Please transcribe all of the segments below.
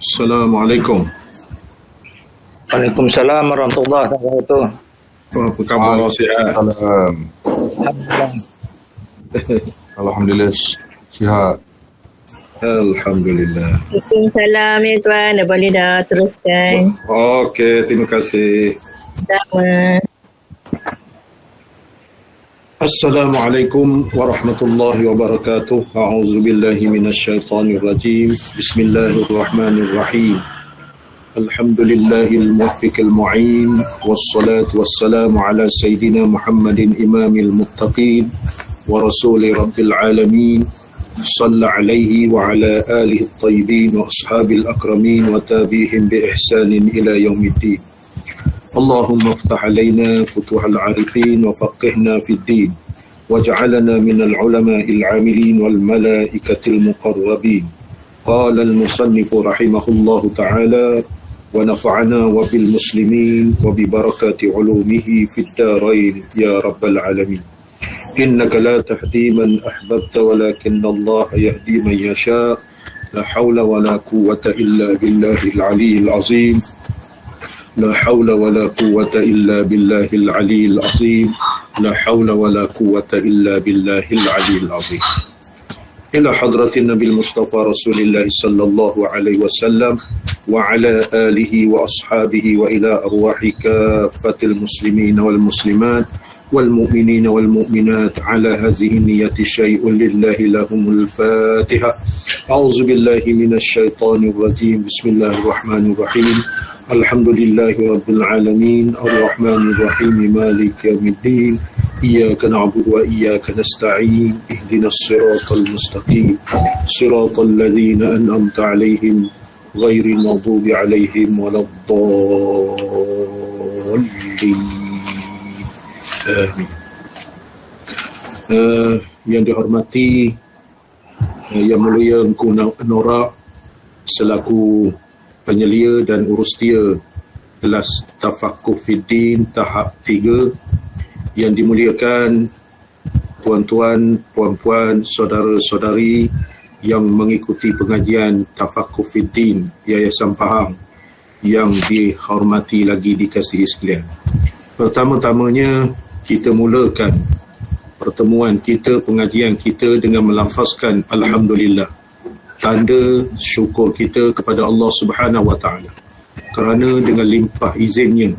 Assalamualaikum. Waalaikumsalam warahmatullahi wabarakatuh. Apa khabar? Sihat? Alhamdulillah. Alhamdulillah sihat. Alhamdulillah. Waalaikumsalam ya Tuan. Dah boleh dah teruskan. Okey, terima kasih. Sama. Assalamualaikum warahmatullahi wabarakatuh. A'udzu billahi minasyaitonir rajim. Bismillahirrahmanirrahim. Alhamdulillahil muwaffiqil mu'in wassalatu wassalamu ala sayyidina Muhammadin imamil muttaqin wa rasuli rabbil alamin. Shalla alaihi wa ala alihi at-tayyibin wa ashabil akramin wa tabi'ihim bi ihsanin ila yaumiddin. اللهم افتح علينا فتوح العارفين وفقهنا في الدين واجعلنا من العلماء العاملين والملائكة المقربين. قال المصنف رحمه الله تعالى ونفعنا وبالمسلمين وببركات علومه في الدارين يا رب العالمين. إنك لا تهدي من أحببت ولكن الله يهدي من يشاء. لا حول ولا قوة إلا بالله العلي العظيم. لا حول ولا قوة إلا بالله العلي العظيم. لا حول ولا قوة إلا بالله العلي العظيم. إلى حضرة النبي المصطفى رسول الله صلى الله عليه وسلم وعلى آله وأصحابه وإلى أرواح كافة المسلمين والمسلمات والمؤمنين والمؤمنات على هذه النية شيء لله لهم الفاتحة. أعوذ بالله من الشيطان الرجيم. بسم الله الرحمن الرحيم. الحمد لله رب العالمين الرحمن الرحيم مالك يوم الدين إياك نعبد وإياك نستعين اهدنا الصراط المستقيم صراط الذين أنعمت عليهم غير المغضوب عليهم ولا الضالين آمين. Yang dihormati Yang Mulia Engku Nora selaku penyelia dan urustia kelas Tafakuh Fiddin tahap 3, yang dimuliakan tuan-tuan, puan-puan, saudara-saudari yang mengikuti pengajian Tafakuh Fiddin Yayasan Pahang, yang dihormati lagi dikasihi sekalian. Pertama-tamanya kita mulakan pertemuan kita, pengajian kita dengan melafazkan Alhamdulillah, tanda syukur kita kepada Allah Subhanahu Wa Taala, kerana dengan limpah izinnya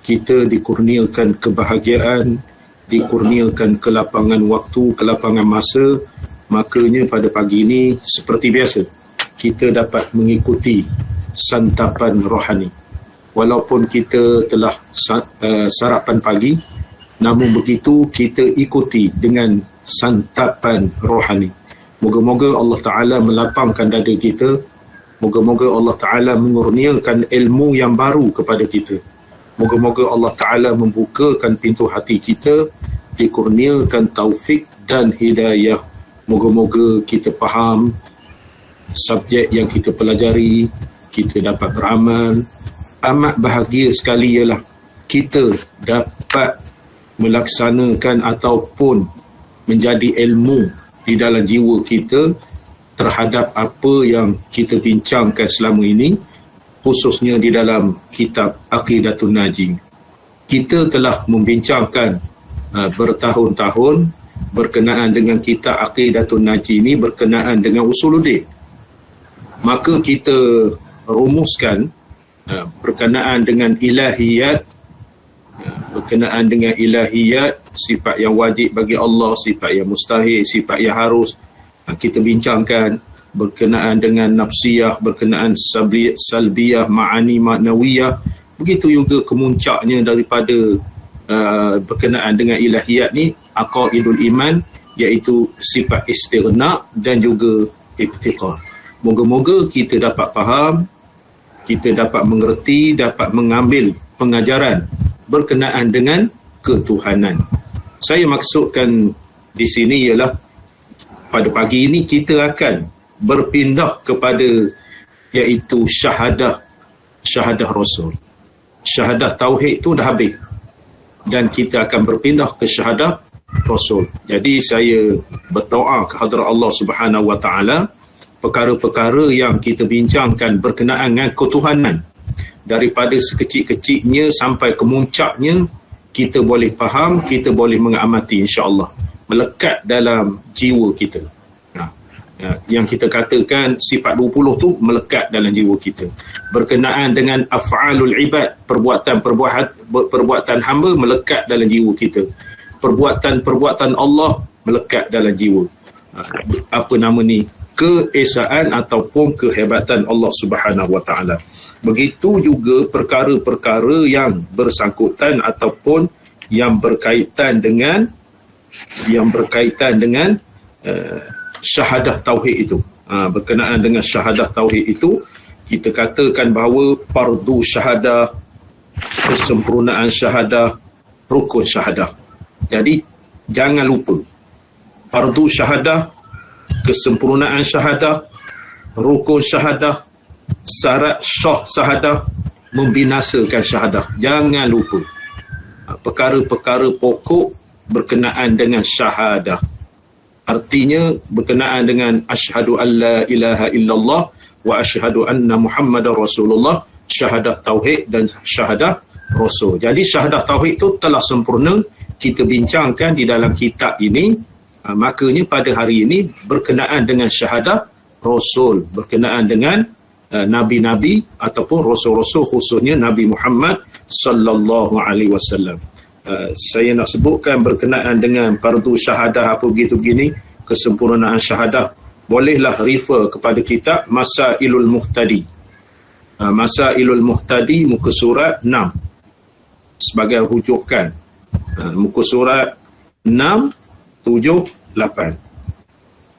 kita dikurniakan kebahagiaan, dikurniakan kelapangan waktu, kelapangan masa. Makanya pada pagi ini seperti biasa kita dapat mengikuti santapan rohani. Walaupun kita telah sarapan pagi, namun begitu kita ikuti dengan santapan rohani. Moga-moga Allah Ta'ala melapangkan dada kita. Moga-moga Allah Ta'ala mengurniakan ilmu yang baru kepada kita. Moga-moga Allah Ta'ala membukakan pintu hati kita, dikurniakan taufik dan hidayah. Moga-moga kita faham subjek yang kita pelajari, kita dapat beramal. Amat bahagia sekali ialah kita dapat melaksanakan ataupun menjadi ilmu di dalam jiwa kita terhadap apa yang kita bincangkan selama ini, khususnya di dalam kitab Aqidatun Najim. Kita telah membincangkan bertahun-tahun berkenaan dengan kitab Aqidatun Najim ini, berkenaan dengan usuluddin. Maka kita rumuskan berkenaan dengan ilahiyat, berkenaan dengan ilahiyat, sifat yang wajib bagi Allah, sifat yang mustahil, sifat yang harus. Kita bincangkan berkenaan dengan nafsiyah, berkenaan salbiyah, ma'ani ma'nawiyah. Begitu juga kemuncaknya daripada berkenaan dengan ilahiyat ni, aqaidul iman, iaitu sifat istighna dan juga iftiqar. Moga-moga kita dapat faham, kita dapat mengerti, dapat mengambil pengajaran berkenaan dengan ketuhanan. Saya maksudkan di sini ialah pada pagi ini kita akan berpindah kepada iaitu syahadah Rasul. Syahadah tauhid tu dah habis dan kita akan berpindah ke syahadah Rasul. Jadi saya berdoa ke hadrat Allah Subhanahu Wa Taala perkara-perkara yang kita bincangkan berkenaan dengan ketuhanan. Daripada sekecil-kecilnya sampai ke muncaknya, kita boleh faham, kita boleh mengamati, insya-Allah. Melekat dalam jiwa kita. Yang kita katakan sifat 20 tu melekat dalam jiwa kita. Berkenaan dengan af'alul ibad, perbuatan hamba melekat dalam jiwa kita. Perbuatan Allah melekat dalam jiwa. Apa nama ni? Keesaan ataupun kehebatan Allah Subhanahu Wa Taala. Begitu juga perkara-perkara yang bersangkutan ataupun yang berkaitan dengan syahadah tauhid itu. Berkenaan dengan syahadah tauhid itu, kita katakan bahawa fardu syahadah, kesempurnaan syahadah, rukun syahadah. Jadi jangan lupa, fardu syahadah, kesempurnaan syahadah, rukun syahadah, syarat syah syahadah, membinasakan syahadah. Jangan lupa perkara-perkara pokok berkenaan dengan syahadah. Artinya berkenaan dengan asyhadu an la ilaha illallah wa asyhadu anna Muhammadar Rasulullah, syahadah tauhid dan syahadah rasul. Jadi syahadah tauhid itu telah sempurna kita bincangkan di dalam kitab ini. Makanya pada hari ini berkenaan dengan syahadah rasul, berkenaan dengan nabi-nabi ataupun rasul-rasul, khususnya Nabi Muhammad sallallahu alaihi wasallam. Saya nak sebutkan berkenaan dengan fardu syahadah apa begitu-begini, kesempurnaan syahadah, bolehlah refer kepada kitab Masailul Muhtadi. Masailul Muhtadi muka surat 6 sebagai rujukan. Muka surat 6, 7, 8.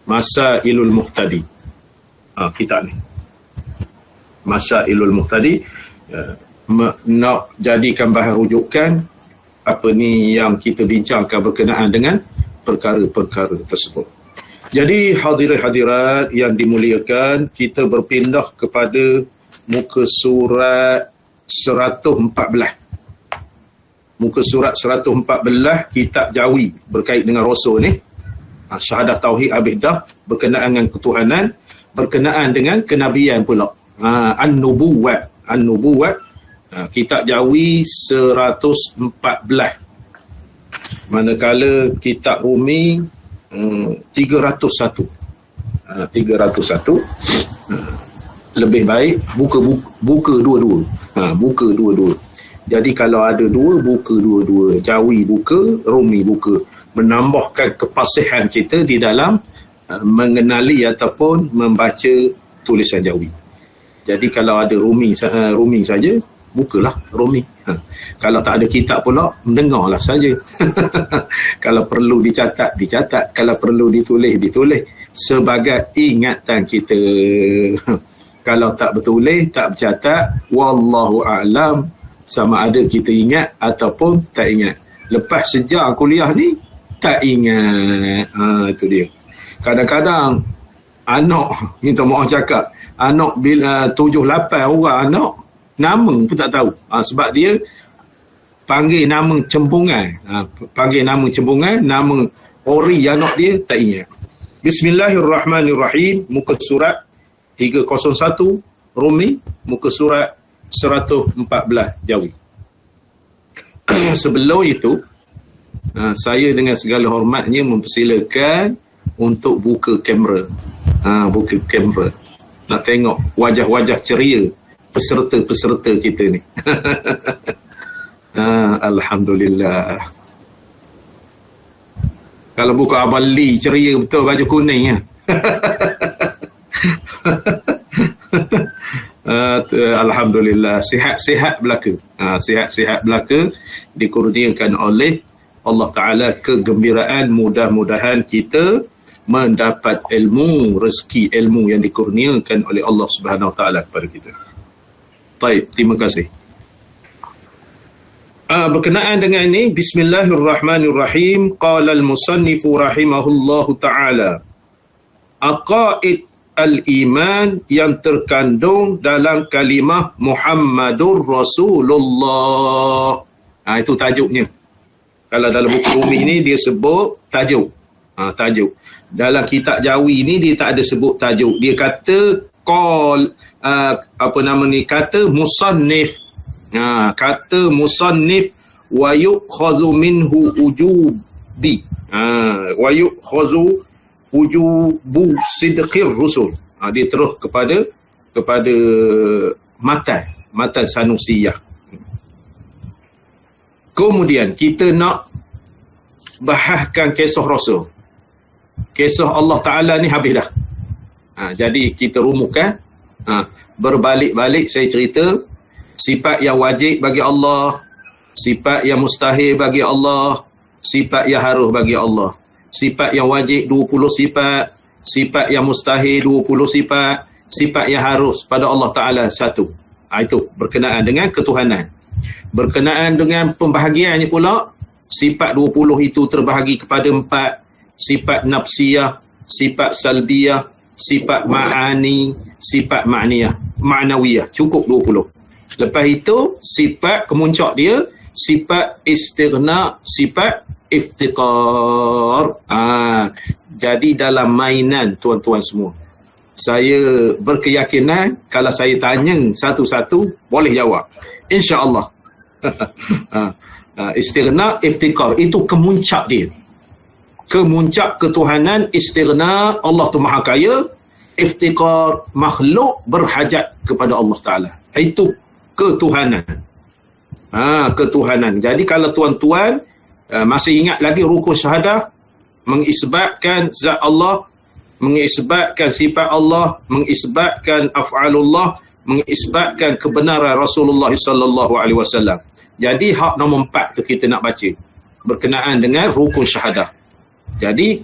Masailul Muhtadi. Kitab ni. Masailul Muhtadi. Nak jadikan bahan rujukan apa ni yang kita bincangkan berkenaan dengan perkara-perkara tersebut. Jadi hadirin-hadirat yang dimuliakan, kita berpindah kepada muka surat 114. Muka surat 114 kitab Jawi berkait dengan rasul ni. Syahadah tauhid habis dah, berkenaan dengan ketuhanan, berkenaan dengan kenabian pula. An-nubuwat. Kitab Jawi 114. Manakala kitab Rumi 301. 301. Lebih baik buka dua-dua. Buka dua-dua. Jadi kalau ada dua, buka dua-dua. Jawi buka, Rumi buka. Menambahkan kepasihan kita di dalam mengenali ataupun membaca tulisan Jawi. Jadi kalau ada Rumi saja, bukalah Rumi. Kalau tak ada kitab pula, mendengarlah saja. Kalau perlu dicatat. Kalau perlu ditulis. Sebagai ingatan kita. Kalau tak bertulis, tak bercatat, wallahu a'lam, sama ada kita ingat ataupun tak ingat. Lepas sejak kuliah ni, tak ingat. Itu dia. Kadang-kadang anak, minta maaf cakap, anak bila 7-8 orang anak, nama pun tak tahu. Sebab dia panggil nama cembungan. Nama ori anak dia tak ingat. Bismillahirrahmanirrahim. Muka surat 301 Rumi, muka surat 114 Jawi. Sebelum itu, saya dengan segala hormatnya mempersilakan untuk buka kamera. Buka kamera. Nak tengok wajah-wajah ceria peserta-peserta kita ni. Alhamdulillah. Kalau buka Abang Lee ceria betul, baju kuning ya. Alhamdulillah, sihat-sihat belaka. Sihat-sihat belaka dikurniakan oleh Allah Ta'ala kegembiraan. Mudah-mudahan kita mendapat ilmu, rezeki ilmu yang dikurniakan oleh Allah Subhanahu Wa Ta'ala kepada kita. Baik, terima kasih. Berkenaan dengan ini, Bismillahirrahmanirrahim. Qala al-musannifu rahimahullahu ta'ala, aqaid al-iman yang terkandung dalam kalimah Muhammadur Rasulullah. Itu tajuknya. Kalau dalam buku Rumi ini dia sebut tajuk. Tajuk. Dalam kitab Jawi ni dia tak ada sebut tajuk. Dia kata kata musannif. Kata musannif wa yu'khazu minhu ujubi. Wa yu'khazu ujubu sidqir rusul. Dia terus kepada matan Sanusiyah. Kemudian kita nak bahaskan kisah Rasul. Kisah Allah Ta'ala ni habis dah. Jadi kita rumuskan. Berbalik-balik saya cerita sifat yang wajib bagi Allah, sifat yang mustahil bagi Allah, sifat yang harus bagi Allah. Sifat yang wajib 20 sifat, sifat yang mustahil 20 sifat, sifat yang harus pada Allah Ta'ala 1. Itu berkenaan dengan ketuhanan. Berkenaan dengan pembahagiannya pula, sifat 20 itu terbahagi kepada 4. Sifat nafsiyah, sifat salbiyah, sifat ma'ani, sifat ma'nawiyah. Cukup 20. Lepas itu, sifat kemuncak dia, sifat istighna, sifat iftiqar. Jadi dalam mainan tuan-tuan semua, saya berkeyakinan kalau saya tanya satu-satu, boleh jawab. InsyaAllah. Istighna, iftiqar. Itu kemuncak dia. Kemuncak ketuhanan, istighna, Allah tu maha kaya, iftiqar, makhluk berhajat kepada Allah Ta'ala. Itu ketuhanan. Ketuhanan. Jadi kalau tuan-tuan masih ingat lagi rukun syahadah, mengisbatkan zat Allah, mengisbatkan sifat Allah, mengisbatkan af'alullah, mengisbatkan kebenaran Rasulullah sallallahu alaihi wasallam. Jadi hak nombor 4 tu kita nak baca berkenaan dengan rukun syahadah. Jadi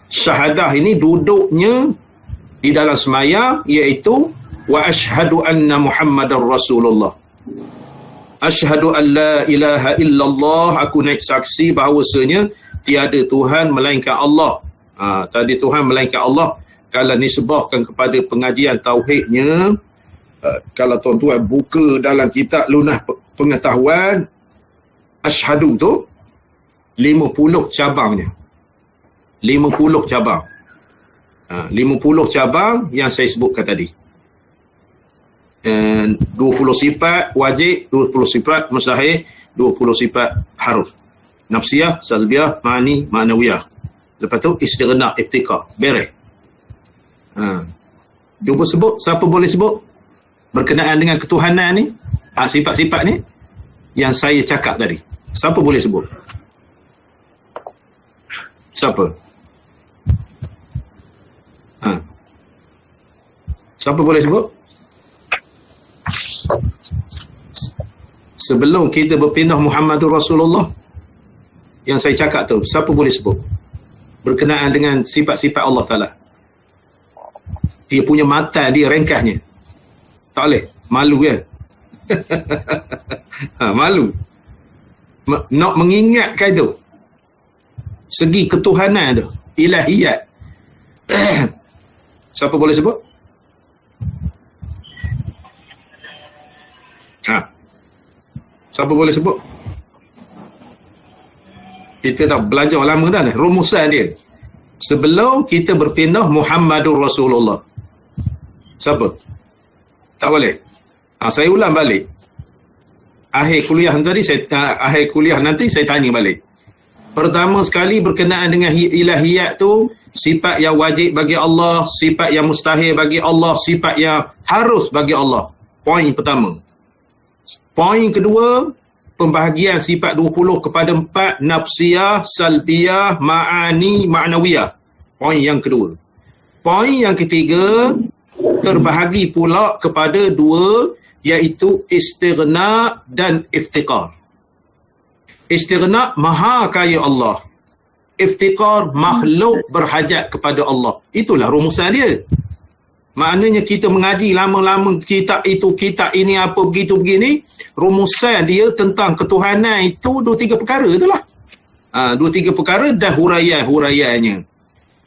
syahadah ini duduknya di dalam semaya, iaitu wa asyhadu anna Muhammadar Rasulullah. Asyhadu an la ilaha illallah, aku naik saksi bahawasanya tiada Tuhan melainkan Allah. Tiada Tuhan melainkan Allah. Kalau nisbahkan kepada pengajian tauhidnya, kalau tuan-tuan buka dalam kitab Lunah Pengetahuan, asyhadu tu 50 cabangnya. 50 cabang. 50 cabang yang saya sebutkan tadi. 20 sifat wajib, 20 sifat mustahil, 20 sifat harus. Nafsiyah, salbiyah, ma'ani, ma'nawiyah. Lepas tu istighna, iftiqar. Beres. Cuba sebut, siapa boleh sebut berkenaan dengan ketuhanan ni, sifat-sifat ni yang saya cakap tadi. Siapa boleh sebut? Siapa? Siapa boleh sebut? Sebelum kita berpindah Muhammadur Rasulullah, yang saya cakap tu, siapa boleh sebut berkenaan dengan sifat-sifat Allah Ta'ala? Dia punya mata, dia ringkasnya. Tak boleh. Malu kan? Malu. Nak mengingatkan tu. Segi ketuhanan tu. Ilahiyat. Siapa boleh sebut? Siapa boleh sebut? Kita dah belajar lama dah ni. Rumusan dia. Sebelum kita berpindah Muhammadur Rasulullah. Siapa? Tak boleh. Saya ulang balik. Akhir kuliah nanti saya tanya balik. Pertama sekali berkenaan dengan ilahiyat tu, sifat yang wajib bagi Allah, sifat yang mustahil bagi Allah, sifat yang harus bagi Allah. Poin pertama. Poin kedua, pembahagian sifat 20 kepada 4, nafsiyah, salbiyah, ma'ani, ma'nawiyah. Poin yang kedua. Poin yang ketiga, terbahagi pula kepada 2, iaitu istighna dan iftiqar. Istighna, maha kaya Allah. Iftiqar, makhluk berhajat kepada Allah. Itulah rumusan dia. Maknanya kita mengaji lama-lama kitab itu, kitab ini, apa begitu begini, rumusan dia tentang ketuhanan itu 2-3 perkara itulah. 2-3 perkara dan huraian-huraiannya.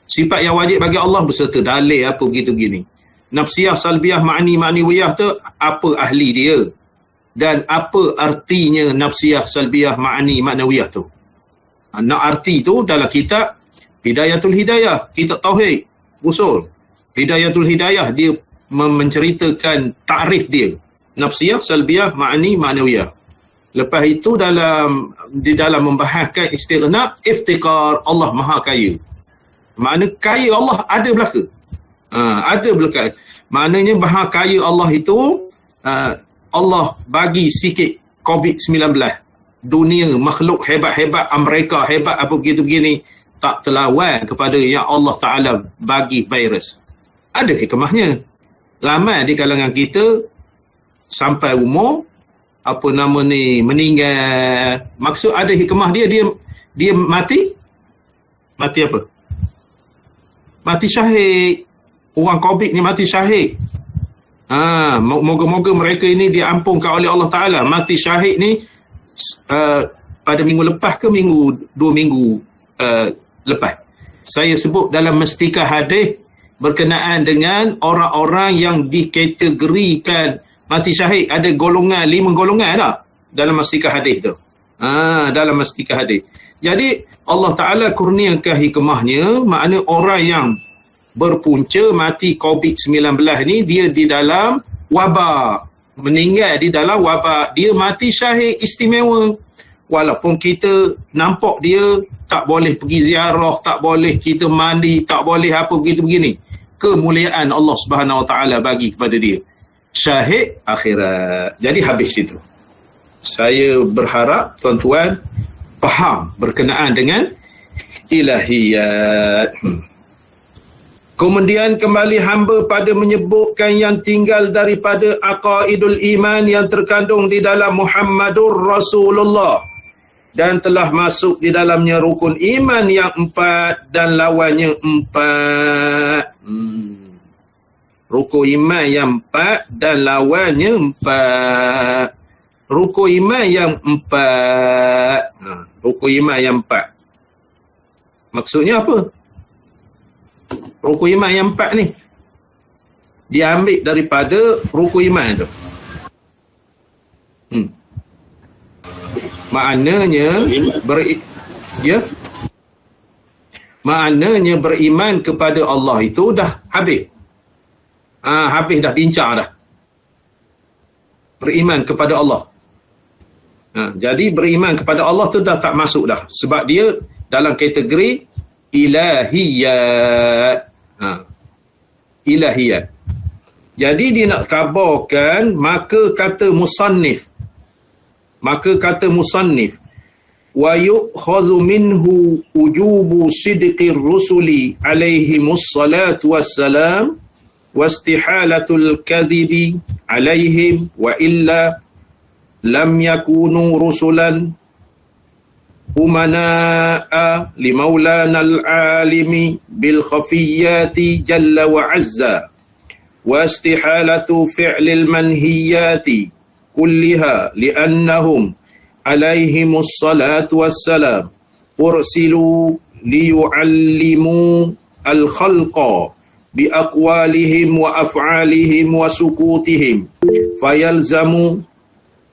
Sifat yang wajib bagi Allah beserta dalil apa begitu begini. Nafsiyah, salbiyah, ma'ani, ma'nawiyah tu apa ahli dia dan apa artinya nafsiyah, salbiyah, ma'ani, ma'nawiyah tu. Nak arti tu dalam kitab Hidayatul Hidayah, kitab Tauhid, usul. Hidayatul Hidayah, dia menceritakan takrif dia. Nafsiyah, salbiyah, ma'ani, ma'nawiyah. Lepas itu di dalam membahaskan istighna, iftiqar, Allah Maha Kaya. Makna kaya Allah ada belaka. Ada belaka. Maknanya Maha Kaya Allah itu, Allah bagi sikit COVID-19. Dunia, makhluk hebat-hebat, Amerika hebat, apa begitu-begini, tak terlawan kepada yang Allah Ta'ala bagi virus. Ada hikmahnya. Ramai di kalangan kita sampai umur meninggal. Maksud ada hikmah dia mati apa? Mati syahid. Orang COVID ni mati syahid. Moga-moga mereka ini diampunkan oleh Allah Ta'ala. Mati syahid ni pada minggu lepas ke dua minggu lepas. Saya sebut dalam mestika hadis berkenaan dengan orang-orang yang dikategorikan mati syahid. Ada golongan, 5 golongan tak dalam mestika hadis tu. Dalam mestika hadis. Jadi Allah Ta'ala kurniakan hikmahnya, makna orang yang berpunca mati COVID-19 ni, dia di dalam wabak, meninggal di dalam wabak, dia mati syahid istimewa. Walaupun kita nampak dia tak boleh pergi ziarah, tak boleh kita mandi, tak boleh apa begitu-begini. Kemuliaan Allah Subhanahu Wa Ta'ala bagi kepada dia. Syahid akhirat. Jadi habis itu. Saya berharap tuan-tuan faham berkenaan dengan ilahiyat. Kemudian kembali hamba pada menyebutkan yang tinggal daripada aqaidul iman yang terkandung di dalam Muhammadur Rasulullah, dan telah masuk di dalamnya rukun iman yang 4 dan lawannya 4. Rukun iman yang 4 dan lawannya 4. Rukun iman yang 4. Rukun iman yang 4. Maksudnya apa? Rukun iman yang 4 ni diambil daripada rukun iman tu. Maknanya maknanya beriman kepada Allah itu dah habis. Habis dah, bincang dah. Beriman kepada Allah. Jadi beriman kepada Allah tu dah tak masuk dah, sebab dia dalam kategori ilahiyat. Ilahiyat. Jadi dia nak kabarkan, maka kata musannif wa yu'khazu minhu ujubu sidqir rusuli alaihimus salatu wassalam wastihalatul kadhibi alaihim wa illa lam yakunu rusulan umana'a li maulana al-alimi bil khafiyati jalla wa azza wastihalatu fi'lil manhiyati kulliha li'annahum alaihimus salatu wassalam ursilu liyu'allimu al-khalqa biaqwalihim wa af'alihim wa sukutihim fayalzamu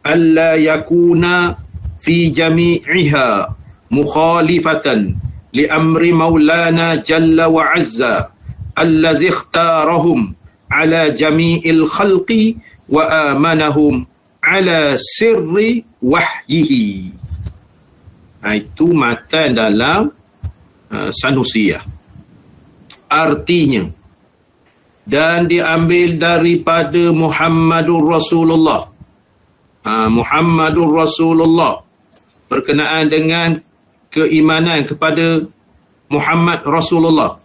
alla yakuna fi jami'iha mukhalifatan li amri maulana jalla wa azza allazi ikhtarahum ala jami'il khalqi wa amanahum ala sirri wahyihi. Itu matan dalam Sanusiyah. Artinya, dan diambil daripada Muhammadur Rasulullah. Muhammadur Rasulullah berkenaan dengan keimanan kepada Muhammad Rasulullah.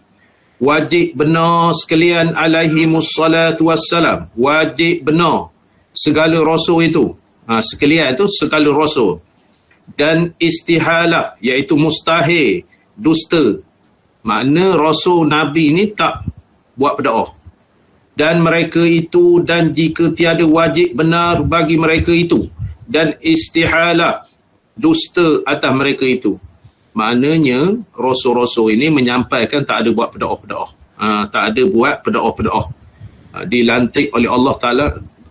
Wajib benar sekalian alaihimus salatu wassalam. Wajib benar segala rasul itu. Sekalian itu segala rasul. Dan istihalah, iaitu mustahil, dusta. Makna rasul Nabi ni tak buat berdoa. Dan mereka itu, dan jika tiada wajib benar bagi mereka itu, dan istihalah, dusta atas mereka itu. Maknanya rasul-rasul ini menyampaikan tak ada buat berdoa-berdoa. Tak ada buat berdoa-berdoa. Dilantik oleh Allah Ta'ala,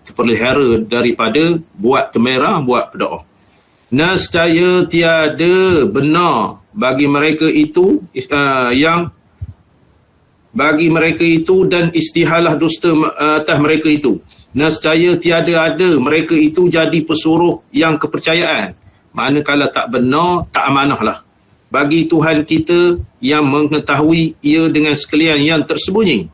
terpelihara daripada buat temerah, buat berdoa. Nescaya tiada benar bagi mereka itu bagi mereka itu dan istihalah dusta atas mereka itu. Nescaya tiada ada mereka itu jadi pesuruh yang kepercayaan. Manakala tak benar, tak amanah lah. Bagi Tuhan kita yang mengetahui ia dengan sekalian yang tersembunyi.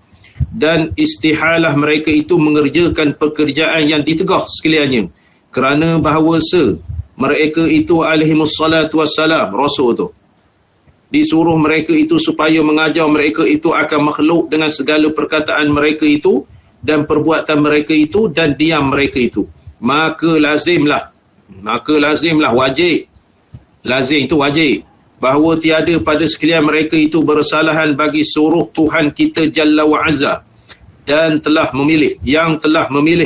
Dan istihalah mereka itu mengerjakan pekerjaan yang ditegah sekaliannya. Kerana bahawa mereka itu alaihimussalatu wassalam, Rasul tu, disuruh mereka itu supaya mengajar mereka itu akan makhluk dengan segala perkataan mereka itu dan perbuatan mereka itu dan diam mereka itu. Maka lazimlah, wajib. Lazim itu wajib. Bahawa tiada pada sekalian mereka itu bersalahan bagi suruh Tuhan kita Jalla wa'azza dan telah memilih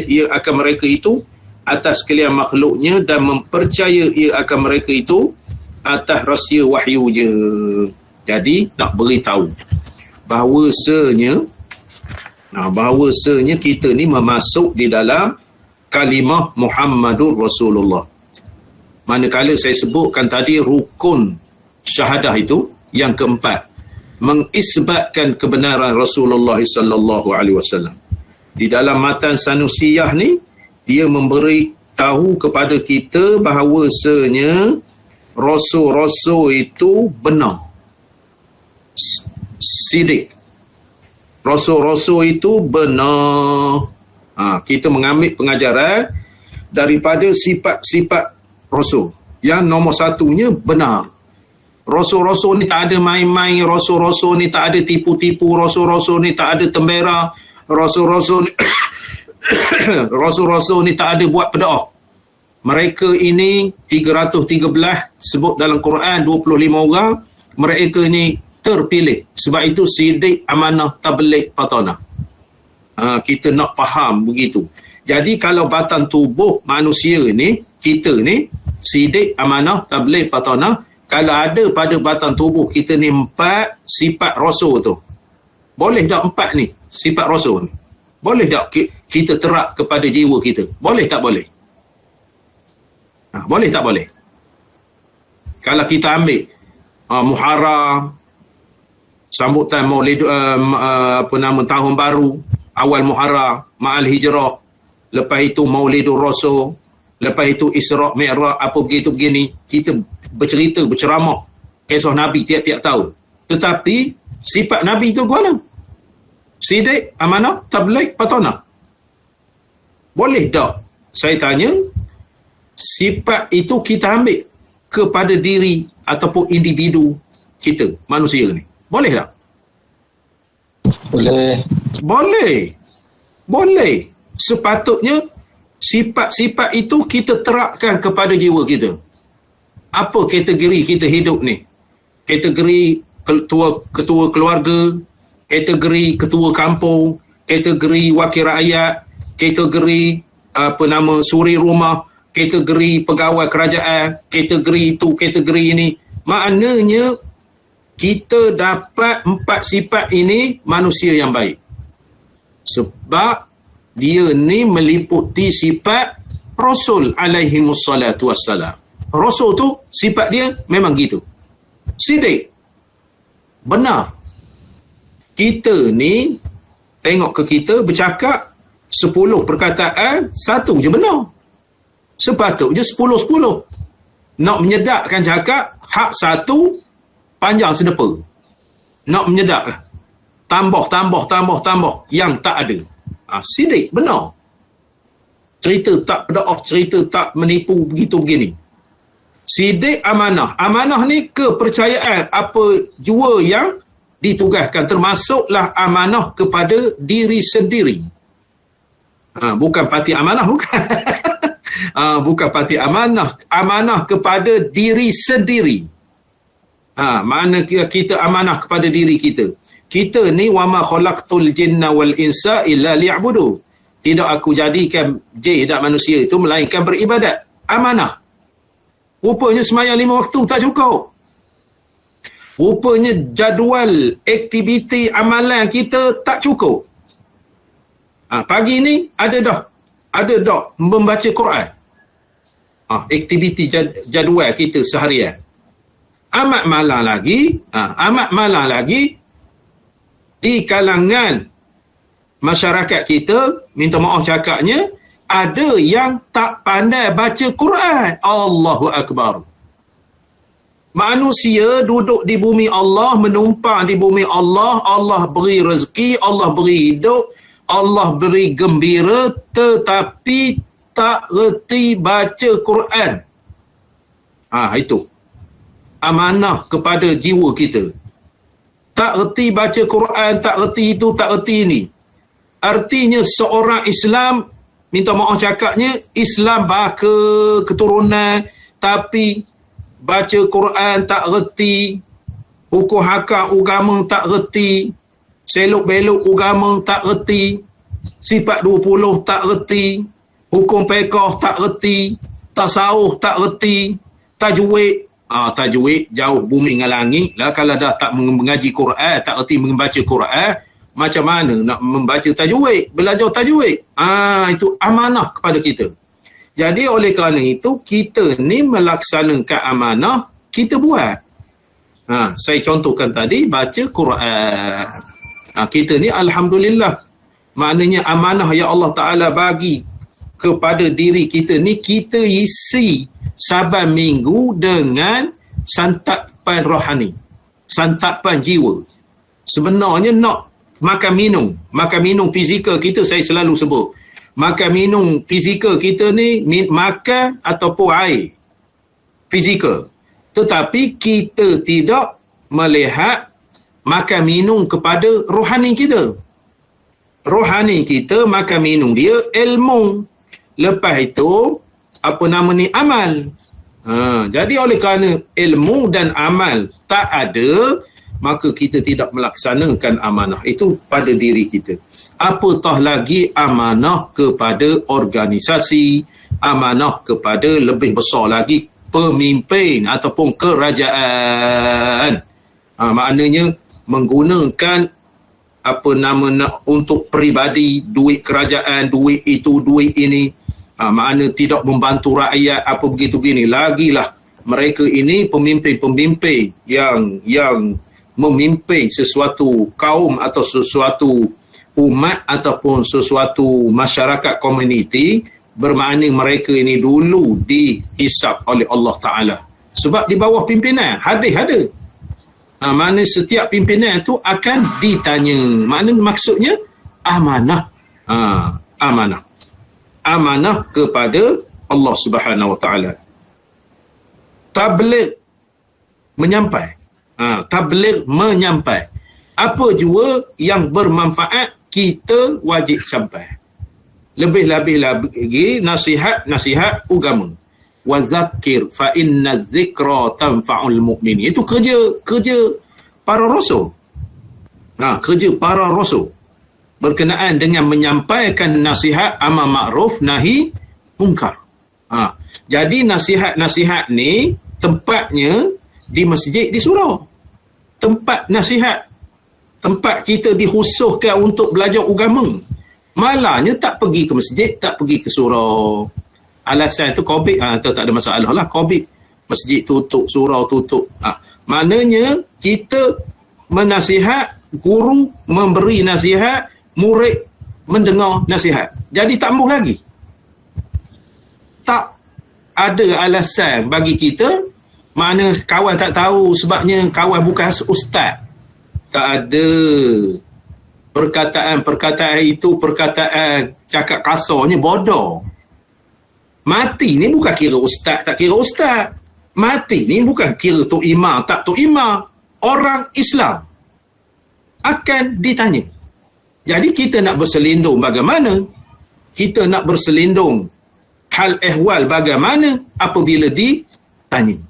ia akan mereka itu atas sekalian makhluknya dan mempercaya ia akan mereka itu atas rahsia wahyunya. Jadi nak beritahu bahawasanya kita ni memasuk di dalam kalimah Muhammadur Rasulullah. Manakala saya sebutkan tadi rukun syahadah itu yang keempat, mengisbatkan kebenaran Rasulullah sallallahu alaihi wasallam. Di dalam matan Sanusiyah ni dia memberi tahu kepada kita bahawasanya rasul-rasul itu benar. Sidik. Rasul-rasul itu benar. Kita mengambil pengajaran daripada sifat-sifat rasul. Yang nombor satunya benar. Rasul-rasul ni tak ada main-main, rasul-rasul ni tak ada tipu-tipu, rasul-rasul ni tak ada tembera, rasul-rasul ni rasul-rasul ni tak ada buat pedoh. Mereka ini 313 sebut dalam Quran 25 orang, mereka ni terpilih. Sebab itu sidik, amanah, tabligh, patanah. Kita nak faham begitu. Jadi kalau batang tubuh manusia ni, kita ni sidik, amanah, tabligh, patanah. Kalau ada pada batang tubuh kita ni 4 sifat rasul tu, boleh tak 4 ni sifat rasul ni? Boleh tak kita terap kepada jiwa kita? Boleh tak boleh? Boleh tak boleh? Kalau kita ambil Muharram, sambutan Maulid tahun baru, awal Muharram, Ma'al Hijrah, lepas itu Maulidur Rasul, lepas itu Isra' Mi'raj, apa begini, kita bercerita, berceramah kisah Nabi tiap-tiap tahun. Tetapi sifat Nabi itu mana? Sidik, amanah, tabligh, patanah. Boleh tak? Saya tanya, sifat itu kita ambil kepada diri ataupun individu kita, manusia ni. Boleh tak? Boleh. Boleh. Sepatutnya sifat-sifat itu kita terapkan kepada jiwa kita. Apa kategori kita hidup ni? Kategori ketua keluarga, kategori ketua kampung, kategori wakil rakyat, kategori suri rumah, kategori pegawai kerajaan, kategori itu, kategori ini. Maknanya kita dapat 4 sifat ini manusia yang baik. Sebab dia ni meliputi sifat Rasul alaihimussalatu wassalam. Rasul tu sifat dia memang gitu. Sidik. Benar. Kita ni tengok ke kita bercakap 10 perkataan, 1 je benar. Sepatutnya 10-10. Nak menyedakkan cakap, hak 1 panjang sedepa. Nak menyedakkan. Tambah. Yang tak ada. Sidik, benar. Cerita tak pedoh, cerita tak menipu, begitu begini. Sidik, amanah. Amanah ni kepercayaan apa jua yang ditugaskan. Termasuklah amanah kepada diri sendiri. Bukan parti amanah, bukan. Bukan parti amanah. Amanah kepada diri sendiri. Mana kita amanah kepada diri kita. Kita ni wama khalaqtul jinna wal insa illa liya'budu. Tidak aku jadikan jin dan manusia itu melainkan beribadat. Amanah. Rupanya semayang 5 waktu tak cukup. Rupanya jadual aktiviti amalan kita tak cukup. Pagi ni ada dah membaca Quran. Aktiviti jadual kita seharian. Amat malang lagi di kalangan masyarakat kita, minta maaf cakapnya, ada yang tak pandai baca Quran. Allahu Akbar. Manusia duduk di bumi Allah, menumpang di bumi Allah, Allah beri rezeki, Allah beri hidup, Allah beri gembira, tetapi tak reti baca Quran. Itu amanah kepada jiwa kita. Tak reti baca Quran, tak reti itu, tak reti ini. Artinya seorang Islam, minta maaf cakapnya, Islam baka keturunan, tapi baca Quran tak reti, hukum hakam agama tak reti, selok-belok agama tak reti, sifat 20 tak reti, hukum fiqh tak reti, tasawuf tak reti, tajwid. Tajwid jauh bumi dengan langit lah. Kalau dah tak mengaji Quran, tak reti membaca Quran, macam mana nak membaca tajwid, belajar tajwid? Itu amanah kepada kita. Jadi oleh kerana itu, kita ni melaksanakan amanah, kita buat. Saya contohkan tadi, baca Quran. Kita ni Alhamdulillah. Maknanya amanah yang Allah Ta'ala bagi kepada diri kita ni, kita isi saban minggu dengan santapan rohani, santapan jiwa. Sebenarnya nak makan minum fizikal kita, saya selalu sebut. Makan minum fizikal kita ni, makan ataupun air fizikal. Tetapi kita tidak melihat makan minum kepada rohani kita. Rohani kita, makan minum dia ilmu. Lepas itu, amal. Jadi oleh kerana ilmu dan amal tak ada, maka kita tidak melaksanakan amanah itu pada diri kita. Apatah lagi amanah kepada organisasi, amanah kepada lebih besar lagi pemimpin ataupun kerajaan. Maknanya menggunakan untuk peribadi, duit kerajaan, duit itu, duit ini. Makna tidak membantu rakyat, apa begitu begini. Lagilah mereka ini pemimpin-pemimpin yang memimpin sesuatu kaum atau sesuatu umat ataupun sesuatu masyarakat komuniti, bermakna mereka ini dulu dihisap oleh Allah Ta'ala. Sebab di bawah pimpinan, hadis ada. Mana setiap pimpinan itu akan ditanya. Makna maksudnya amanah. Amanah. Amanah kepada Allah Subhanahu Wa Ta'ala. Tabligh menyampai. Tabligh menyampai. Apa jua yang bermanfaat, kita wajib sampai. Lebih-lebih lagi nasihat agama. Wa zakir fa inna dzikra tanfa'ul mu'minin. Itu kerja para rasul. Kerja para rasul berkenaan dengan menyampaikan nasihat amar ma'ruf nahi munkar. Jadi nasihat-nasihat ni tempatnya di masjid, di surau. Tempat nasihat. Tempat kita dikhususkan untuk belajar agama. Malahnya tak pergi ke masjid, tak pergi ke surau. Alasan itu COVID, tak ada masalah lah. COVID, masjid tutup, surau tutup. Maknanya kita menasihat, guru memberi nasihat, murid mendengar nasihat. Jadi tak ambuh lagi. Tak ada alasan bagi kita, mana kawan tak tahu sebabnya kawan bukan ustaz. Tak ada. Perkataan itu perkataan cakap kasarnya bodoh. Mati ni bukan kira ustaz tak kira ustaz. Mati ni bukan kira tok imam tak tok imam. Orang Islam akan ditanya. Jadi kita nak berselindung bagaimana? Kita nak berselindung hal ehwal bagaimana apabila ditanya.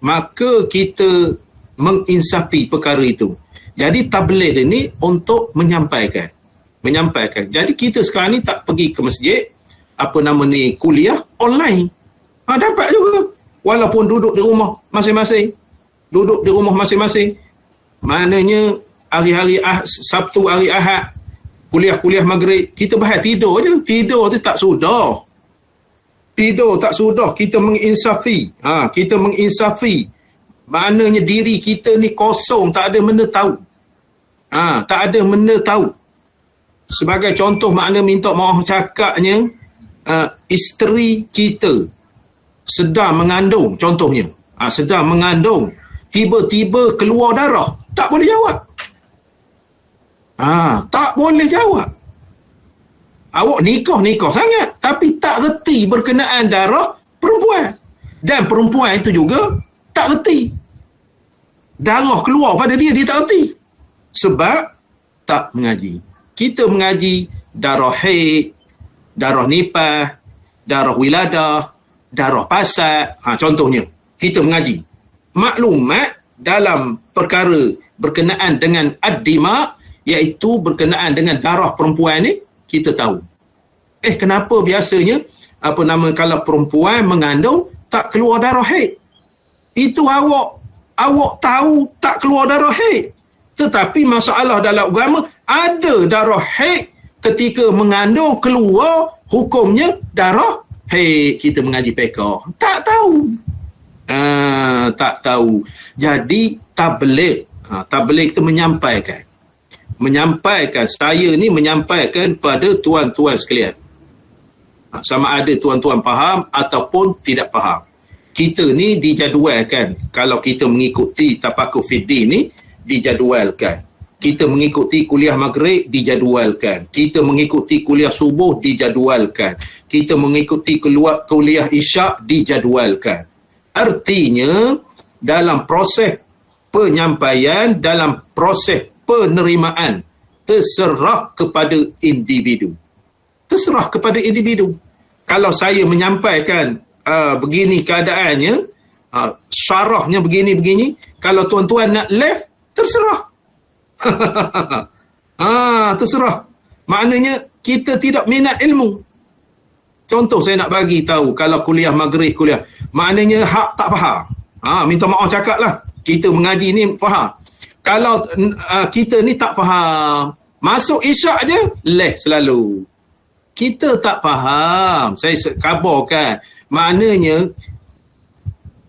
Maka kita menginsafi perkara itu. Jadi tabligh ini untuk menyampaikan. Jadi kita sekarang ni tak pergi ke masjid, kuliah online. Dapat juga. Walaupun duduk di rumah masing-masing. Maknanya hari-hari Sabtu, hari Ahad, kuliah maghrib, kita bahas tidur je. Tidur tu tak sudah. tidur tak sudah kita menginsafi. Kita menginsafi. Maknanya diri kita ni kosong, tak ada benda tahu. Tak ada benda tahu. Sebagai contoh makna minta maaf cakapnya, isteri kita sedang mengandung, contohnya. Sedang mengandung, tiba-tiba keluar darah, tak boleh jawab. Tak boleh jawab. Awak nikah sangat, tapi tak reti berkenaan darah perempuan. Dan perempuan itu juga tak reti. Darah keluar pada dia tak reti. Sebab tak mengaji. Kita mengaji darah haid, darah nifas, darah wiladah, darah pasat. Contohnya, kita mengaji. Maklumat dalam perkara berkenaan dengan ad-dima, iaitu berkenaan dengan darah perempuan ni, kita tahu. Kenapa biasanya kalau perempuan mengandung tak keluar darah haid? Itu awak tahu tak keluar darah haid. Tetapi masalah dalam agama, ada darah haid ketika mengandung keluar, hukumnya darah haid. Kita mengaji fiqh, tak tahu. Tak tahu. Jadi tabligh itu menyampaikan, saya ni menyampaikan pada tuan-tuan sekalian. Sama ada tuan-tuan faham ataupun tidak faham. Kita ni dijadualkan. Kalau kita mengikuti tafakur fiddin ni, dijadualkan. Kita mengikuti kuliah maghrib, dijadualkan. Kita mengikuti kuliah subuh, dijadualkan. Kita mengikuti kuliah isyak, dijadualkan. Artinya, dalam proses penyampaian, dalam proses penerimaan, terserah kepada individu. Terserah kepada individu. Kalau saya menyampaikan begini keadaannya, syarahnya begini-begini, kalau tuan-tuan nak left, terserah. Terserah. Maknanya kita tidak minat ilmu. Contoh saya nak bagi tahu, kalau kuliah maghrib, maknanya hak tak faham. Minta maaf cakap lah. Kita mengaji ni faham. Kalau kita ni tak faham, masuk isyak je, left selalu. Kita tak faham. Saya kabarkan. Maknanya,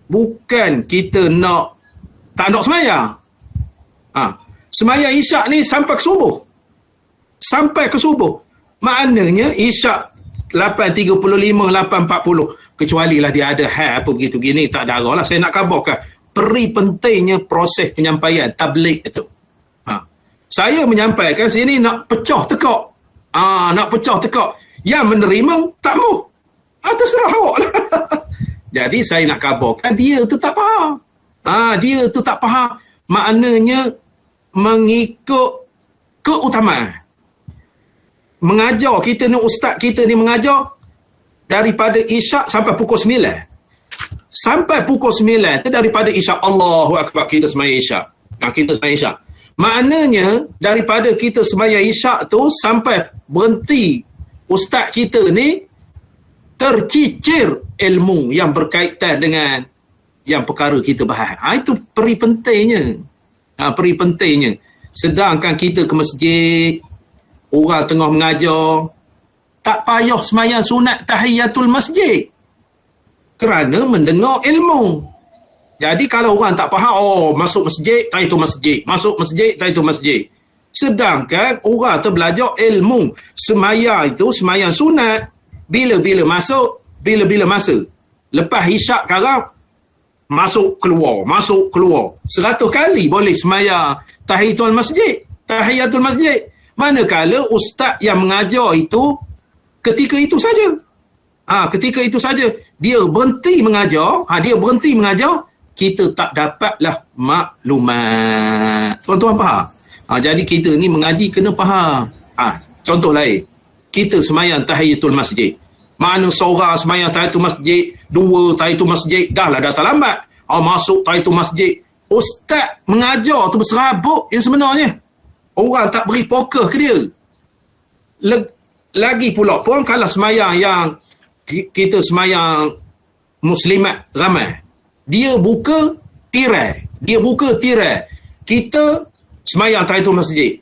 bukan kita tak nak semayang. Semayang isyak ni sampai ke subuh. Sampai ke subuh. Maknanya isyak 8.35, 8.40. Kecuali lah dia ada hal apa begitu gini, tak darah lah. Saya nak kabarkan. Peri pentingnya proses penyampaian tabligh itu. Saya menyampaikan sini nak pecah tekak. Nak pecah tekak. Yang menerima tak mahu. Terserah awak lah. Jadi saya nak kabarkan dia tu tak faham. Dia tu tak faham. Maknanya mengikut keutamaan. Mengajar kita ni, ustaz kita ni mengajar daripada isyak sampai pukul 9. Sampai pukul 9 tu daripada isyak, Allahu Akbar, kita sembahyang isyak. Kita sembahyang isyak. Maknanya daripada kita sembahyang isyak tu sampai berhenti, ustaz kita ni tercicir ilmu yang berkaitan dengan yang perkara kita bahas. Itu peri pentingnya. Peri pentingnya. Sedangkan kita ke masjid, orang tengah mengajar, tak payah sembahyang sunat tahiyatul masjid. Kerana mendengar ilmu. Jadi kalau orang tak faham, masuk masjid, tahiyatul masjid. Masuk masjid, tahiyatul masjid. Sedangkan orang tu belajar ilmu. Sembahyang itu sembahyang sunat. Bila-bila masuk, bila-bila masa. Lepas isyak sekarang, masuk keluar. 100 kali boleh sembahyang tahiyatul masjid. Tahiyatul masjid. Manakala ustaz yang mengajar itu ketika itu saja. Ketika itu saja dia berhenti mengajar, kita tak dapatlah maklumat. Tuan-tuan faham? Jadi kita ni mengaji kena faham. Contoh lain, kita sembahyang tahiyatul masjid. Mana seorang sembahyang tahiyatul masjid, 2 tahiyatul masjid, dah terlambat. Masuk tahiyatul masjid. Ustaz mengajar tu berserabut yang sebenarnya. Orang tak beri fokus ke dia. Lagi pula pun kalau sembahyang yang kita sembahyang muslimat ramai, dia buka tirai. Kita sembahyang tahiyatul masjid.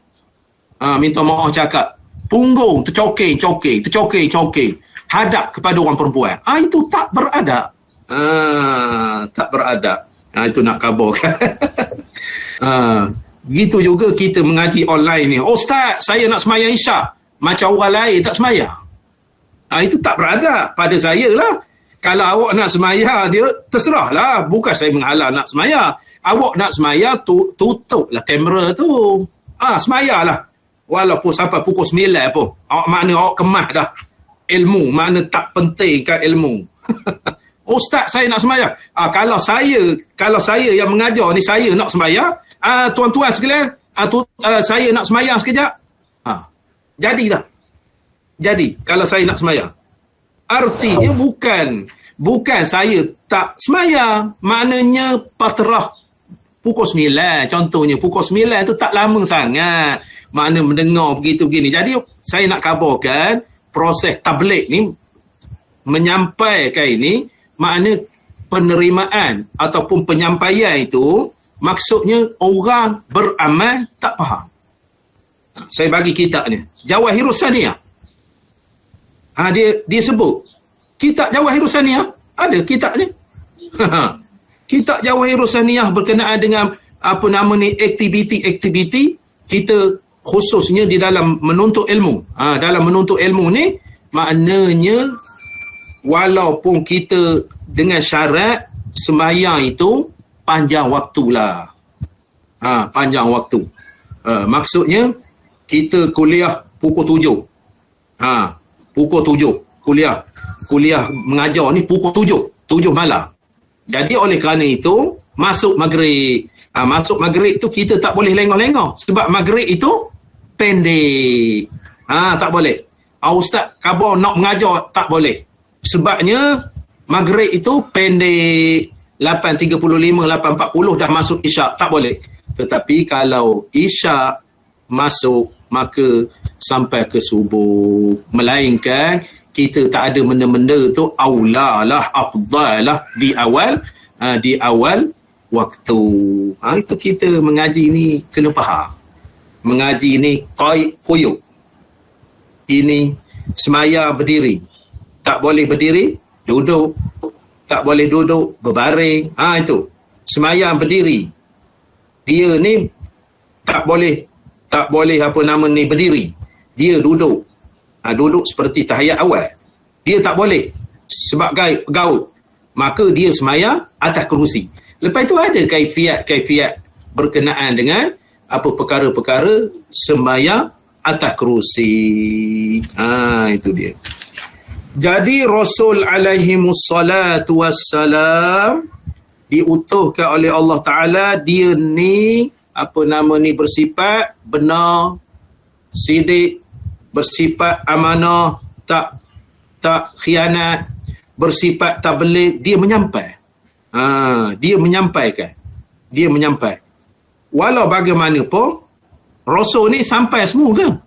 Minta maaf cakap, punggung tercoking. hadap kepada orang perempuan. Itu tak beradab. Tak beradab. Itu nak kabarkan. Begitu juga kita mengaji online ni. Ustaz, saya nak semayang Isyak. Macam orang lain tak semayang. Itu tak beradab pada saya lah. Kalau awak nak semayang, dia terserahlah. Bukan saya menghalang nak semayang. Awak nak semayang, tutuplah kamera tu. Semayanglah. Walaupun sampai pukul 9 pun. Makna awak kemas dah ilmu. Makna tak penting kan ilmu. Ustaz, saya nak semayang. Kalau saya yang mengajar ni, saya nak semayang. Tuan-tuan sekalian, saya nak semayang sekejap. Jadilah. Jadi, kalau saya nak semayang. Artinya bukan saya tak semayang. Maknanya patrah pukul 9. Contohnya, pukul 9 tu tak lama sangat. Makna mendengar begitu-begini. Jadi, saya nak kabarkan proses tabligh ni, menyampaikan ini, makna penerimaan ataupun penyampaian itu, maksudnya orang beramal tak faham. Saya bagi kitabnya. Jawahirus Saniyah. Dia sebut. Kitab Jawahirus Saniyah. Ada kitabnya. Kitab Jawahirus Saniyah berkenaan dengan aktiviti-aktiviti kita khususnya di dalam menuntut ilmu. Dalam menuntut ilmu ni, maknanya walaupun kita dengan syarat sembahyang itu panjang waktulah. Panjang waktu. Maksudnya kita kuliah pukul 7. Pukul 7 kuliah mengajar ni pukul 7 malam. Jadi oleh kerana itu masuk maghrib. Masuk maghrib tu kita tak boleh lengah-lengah sebab maghrib itu pendek. Tak boleh. Ustaz khabar nak mengajar tak boleh. Sebabnya maghrib itu pendek. 8.35, 8.40 dah masuk Isyak. Tak boleh. Tetapi kalau Isyak masuk, maka sampai ke subuh. Melainkan kita tak ada benda-benda tu aulalah, afdalah di awal waktu. Itu kita mengaji ni kena faham. Mengaji ni quyuk. Ini semaya berdiri. Tak boleh berdiri, duduk. Tak boleh duduk, berbaring. Itu. Semayang berdiri. Dia ni tak boleh berdiri. Dia duduk. Duduk seperti tahiyat awal. Dia tak boleh. Sebab gaul. Maka dia semayang atas kerusi. Lepas itu ada kaifiat berkenaan dengan perkara-perkara sembayang atas kerusi. Itu dia. Jadi Rasul alaihimussalatu wassalam diutuhkan oleh Allah Ta'ala. Dia ni bersifat benar, sidik, bersifat amanah, tak khianat, bersifat tabligh. Dia menyampai. Dia menyampaikan. Walau bagaimanapun Rasul ni sampai semua ke?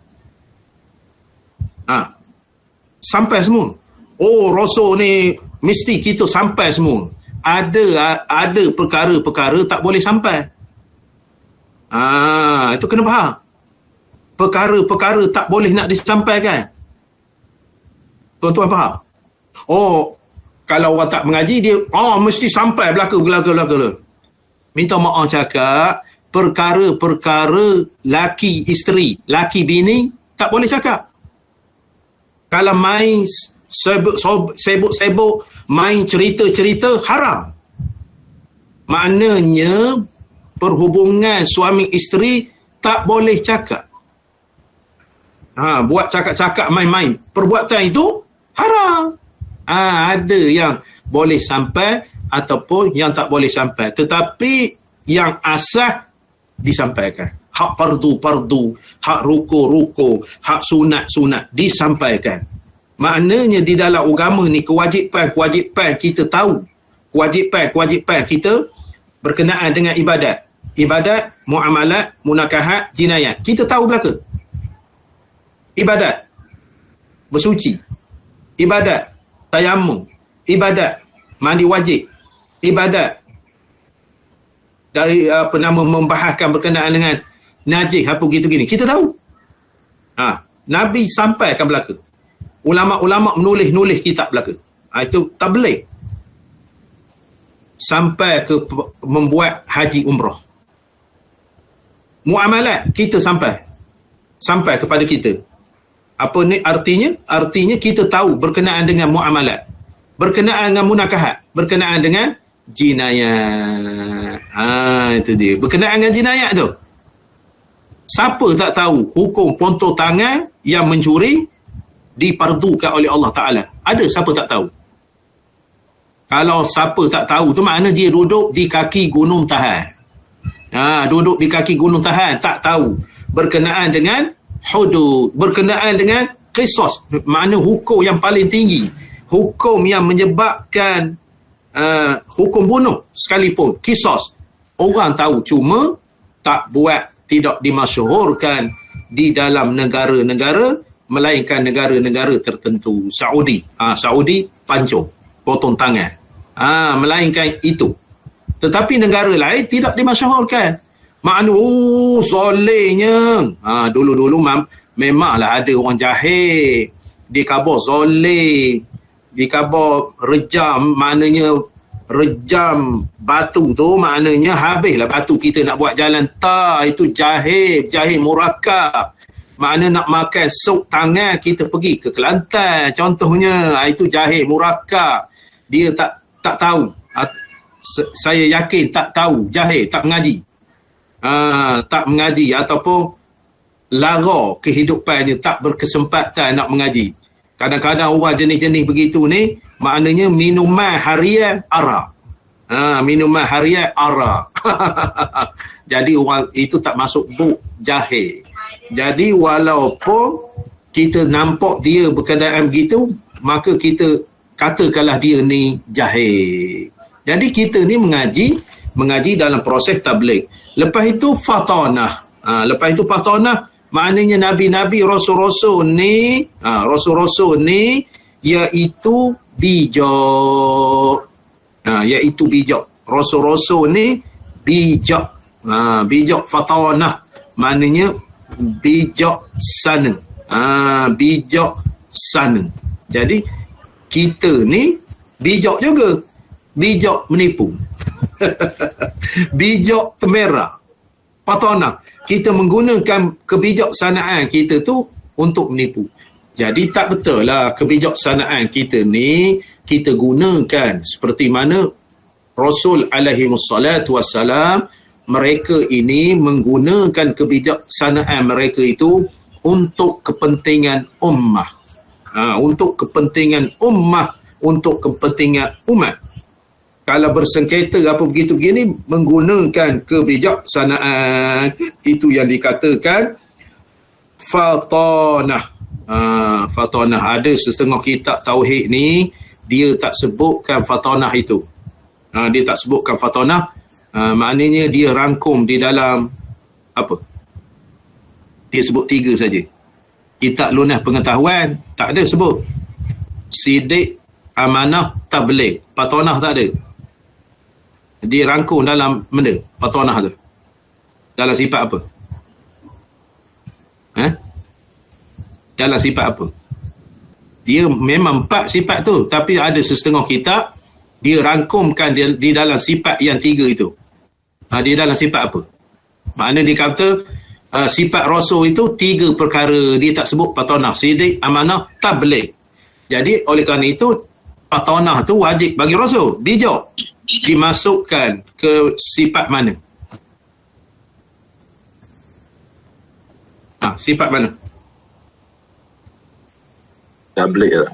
Sampai semua. Rasul ni mesti kita sampai semua. Ada perkara-perkara tak boleh sampai. Itu kena faham. Perkara-perkara tak boleh nak disampaikan. Tuan-tuan faham? Kalau orang tak mengaji, dia mesti sampai belaka. Minta maaf cakap, perkara-perkara laki isteri, laki bini, tak boleh cakap. Kalau main sibuk-sibuk, main cerita-cerita, haram. Maknanya, perhubungan suami isteri tak boleh cakap. Buat cakap-cakap main-main. Perbuatan itu haram. Ada yang boleh sampai ataupun yang tak boleh sampai. Tetapi yang asas disampaikan. Hak fardu, hak ruku, hak sunat disampaikan. Maknanya di dalam agama ni kewajipan kita tahu. Kewajipan kita berkenaan dengan ibadat. Ibadat, muamalat, munakahat, jinayat. Kita tahu belaka. Ibadat, bersuci. Ibadat, tayamum. Ibadat, mandi wajib. Ibadat, dari membahaskan berkenaan dengan najis apa gitu gini. Kita tahu. Nabi sampaikan belaka. ulama-ulama menulis kitab belaka. Itu tabligh. Sampai ke membuat haji umrah. Muamalat kita sampai kepada kita. Apa ni artinya? Artinya kita tahu berkenaan dengan muamalat, berkenaan dengan munakahat, berkenaan dengan jinayat. Itu dia. Berkenaan dengan jinayat tu. Siapa tak tahu hukum pontong tangan yang mencuri dipardukan oleh Allah Ta'ala? Ada siapa tak tahu? Kalau siapa tak tahu tu makna dia duduk di kaki gunung Tahan. Duduk di kaki gunung Tahan, tak tahu berkenaan dengan hudud, berkenaan dengan qisas, makna hukum yang paling tinggi, hukum yang menyebabkan hukum bunuh sekalipun, qisas. Orang tahu, cuma tak buat, tidak dimasyhurkan di dalam negara-negara, melainkan negara-negara tertentu. Saudi pancung, potong tangan, melainkan itu. Tetapi negara lain tidak dimasyhurkan. Makna zolehnya. Dulu-dulu memanglah ada orang jahil, dikhabar zoleh, dikhabar rejam, maknanya rejam batu tu, maknanya habislah batu kita nak buat jalan. Itu jahil murakab. Makna nak makan sup tangan kita pergi ke Kelantan contohnya. Itu jahil murakab. Dia tak tahu. Saya yakin tak tahu, jahil, tak mengaji. Tak mengaji ataupun lara kehidupannya, tak berkesempatan nak mengaji. Kadang-kadang orang jenis-jenis begitu ni, maknanya minuman harian arak. Minuman harian arak. Jadi orang itu tak masuk buk jahil. Jadi walaupun kita nampak dia berkenaan begitu, maka kita katakanlah dia ni jahil. Jadi kita ni mengaji dalam proses tabligh. Lepas itu fatanah. Maknanya nabi-nabi, rasul-rasul ni, iaitu bijak. Iaitu bijak. Rasul-rasul ni bijak. Bijak fatanah. Maknanya bijaksana. Bijaksana. Jadi kita ni bijak juga. Bijak menipu. Bijak temera. Fatanah. Kita menggunakan kebijaksanaan kita tu untuk menipu. Jadi tak betul lah kebijaksanaan kita ni kita gunakan seperti mana Rasul alaihi wassalatu wassalam, mereka ini menggunakan kebijaksanaan mereka itu untuk kepentingan ummah. Untuk kepentingan ummah, untuk kepentingan umat. Kalau bersengketa apa begitu begini, menggunakan kebijaksanaan, itu yang dikatakan fatanah. Fatanah. Ada setengah kitab tauhid ni dia tak sebutkan fatanah itu. Dia tak sebutkan fatanah. Maknanya dia rangkum di dalam apa? Dia sebut 3 saja. Kitab lunas pengetahuan tak ada sebut. Sidik, amanah, tabligh. Fatanah tak ada. Dia rangkum dalam benda fatanah tu. Dalam sifat apa? Dalam sifat apa? Dia memang 4 sifat tu, tapi ada setengah kitab dia rangkumkan di dalam sifat yang 3 itu. Dia dalam sifat apa? Maknanya dia kata sifat rasul itu 3 perkara dia tak sebut fatanah, sidik, amanah, tabligh. Jadi oleh kerana itu fatanah tu wajib bagi rasul, bijak. Dimasukkan ke sifat mana? Sifat mana? Tabligh.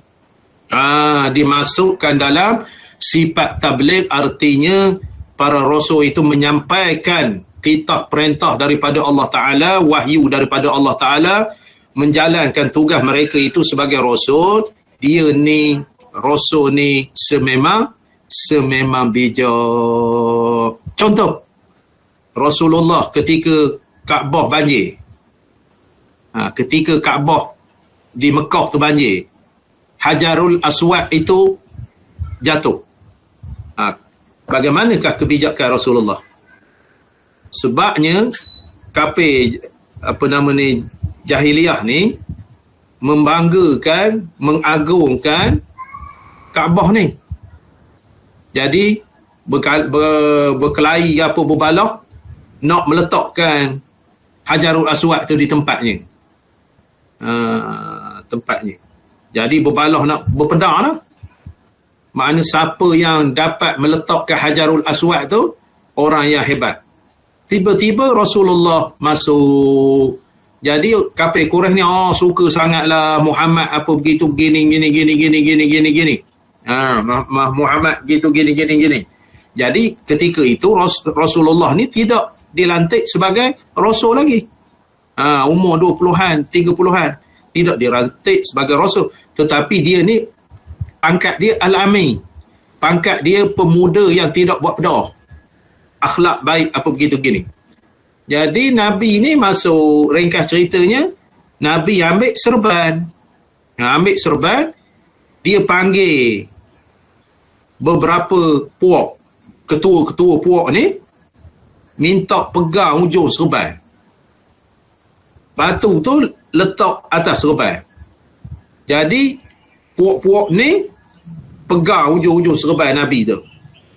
Dimasukkan dalam sifat tabligh, artinya para rasul itu menyampaikan titah perintah daripada Allah Ta'ala, wahyu daripada Allah Ta'ala, menjalankan tugas mereka itu sebagai rasul. Dia ni, rasul ni sememang bijak. Contoh, Rasulullah ketika Kaabah banjir. Ketika Kaabah di Mekah tu banjir, Hajarul Aswad itu jatuh. Bagaimanakah kebijakan Rasulullah? Sebabnya kafir jahiliyah ni membanggakan, mengagungkan Kaabah ni. Jadi berkelahi berbalah nak meletakkan Hajarul Aswad tu di tempatnya. Tempatnya. Jadi berbalah nak berpedang lah. Makna siapa yang dapat meletakkan Hajarul Aswad tu, orang yang hebat. Tiba-tiba Rasulullah masuk. Jadi kafir Quraisy ni suka sangatlah Muhammad apa begitu gini. Muhammad gitu gini. Jadi ketika itu Rasulullah ni tidak dilantik sebagai rasul lagi. Umur 20-an, 30-an, tidak dilantik sebagai rasul, tetapi dia ni pangkat dia al-ami. Pangkat dia pemuda yang tidak buat pedah. Akhlak baik apa begitu gini. Jadi Nabi ni masuk, ringkas ceritanya, Nabi ambil serban. Dia panggil beberapa puak, ketua-ketua puak ni, minta pegang ujung serban. Batu tu letak atas serban. Jadi puak-puak ni pegang ujung-ujung serban Nabi tu.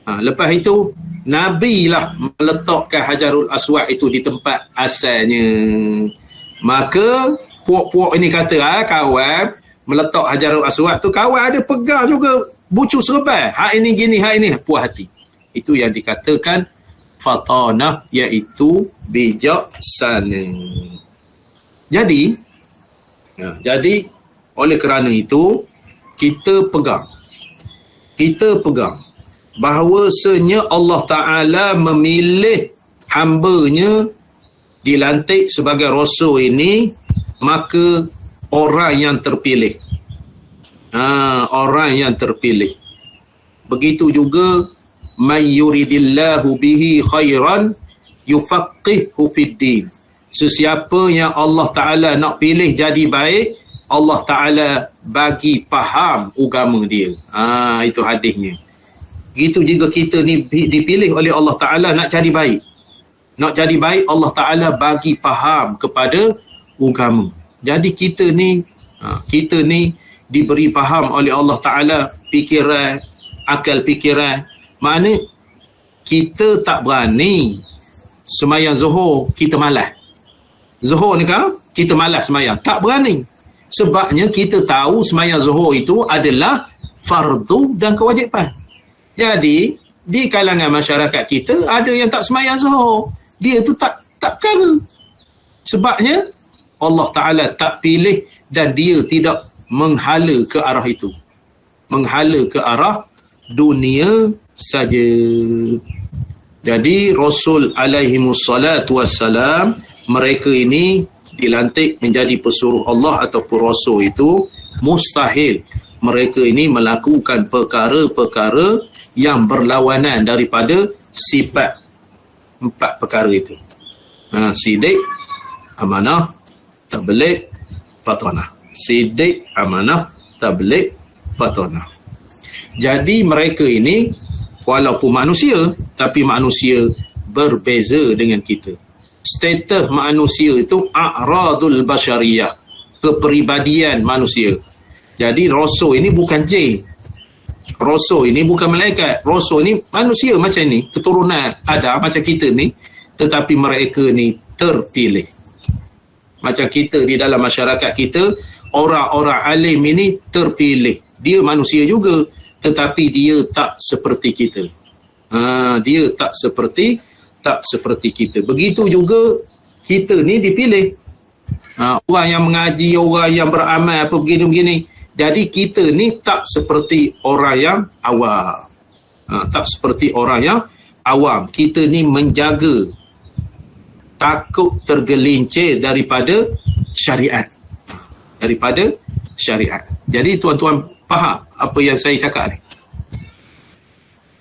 Lepas itu Nabi lah meletakkan Hajarul Aswad itu di tempat asalnya. Maka puak-puak ini kata, kawan meletak Hajarul Aswad tu, kawan ada pegang juga bucu serban. Hak ini gini, hak ini, puas hati. Itu yang dikatakan fatanah, iaitu bijaksana. Jadi oleh kerana itu kita pegang bahawasanya Allah Ta'ala memilih hambanya dilantik sebagai rasul ini, maka orang yang terpilih. Orang yang terpilih. Begitu juga man yuridillahu bihi khairan yufaqqihhu fiddin. Sesiapa yang Allah Ta'ala nak pilih jadi baik, Allah Ta'ala bagi faham agama dia. Itu hadisnya. Gitu juga kita ni dipilih oleh Allah Ta'ala nak jadi baik. Nak jadi baik, Allah Ta'ala bagi faham kepada agama. Jadi kita ni diberi faham oleh Allah Ta'ala fikiran, akal fikiran. Makna kita tak berani semayang Zuhur, kita malas. Zuhur ni kan, kita malas semayang. Tak berani. Sebabnya kita tahu semayang Zuhur itu adalah fardu dan kewajipan. Jadi, di kalangan masyarakat kita, ada yang tak semayang Zuhur. Dia tu tak perkara. Sebabnya, Allah Ta'ala tak pilih dan dia tidak menghala ke arah itu. Menghala ke arah dunia saja. Jadi, Rasul alaihimussalatu wassalam, mereka ini dilantik menjadi pesuruh Allah ataupun Rasul itu mustahil mereka ini melakukan perkara-perkara yang berlawanan daripada sifat 4 perkara itu. Sidik, amanah, tabligh, patanah. Sidik, amanah, tabligh, patanah. Jadi mereka ini walaupun manusia, tapi manusia berbeza dengan kita. Status manusia itu a'radul basyariyah, kepribadian manusia. Jadi Rasul ini bukan jin. Rasul ini bukan malaikat. Rasul ini manusia macam ni, keturunan Adam macam kita ni, tetapi mereka ni terpilih. Macam kita di dalam masyarakat kita, orang-orang alim ini terpilih. Dia manusia juga, tetapi dia tak seperti kita. Dia tak seperti kita. Begitu juga kita ni dipilih. Orang yang mengaji, orang yang beramal apa begini-begini. Jadi kita ni tak seperti orang yang awam. Tak seperti orang yang awam. Kita ni menjaga, takut tergelincir daripada syariat. Jadi tuan-tuan faham apa yang saya cakap ni?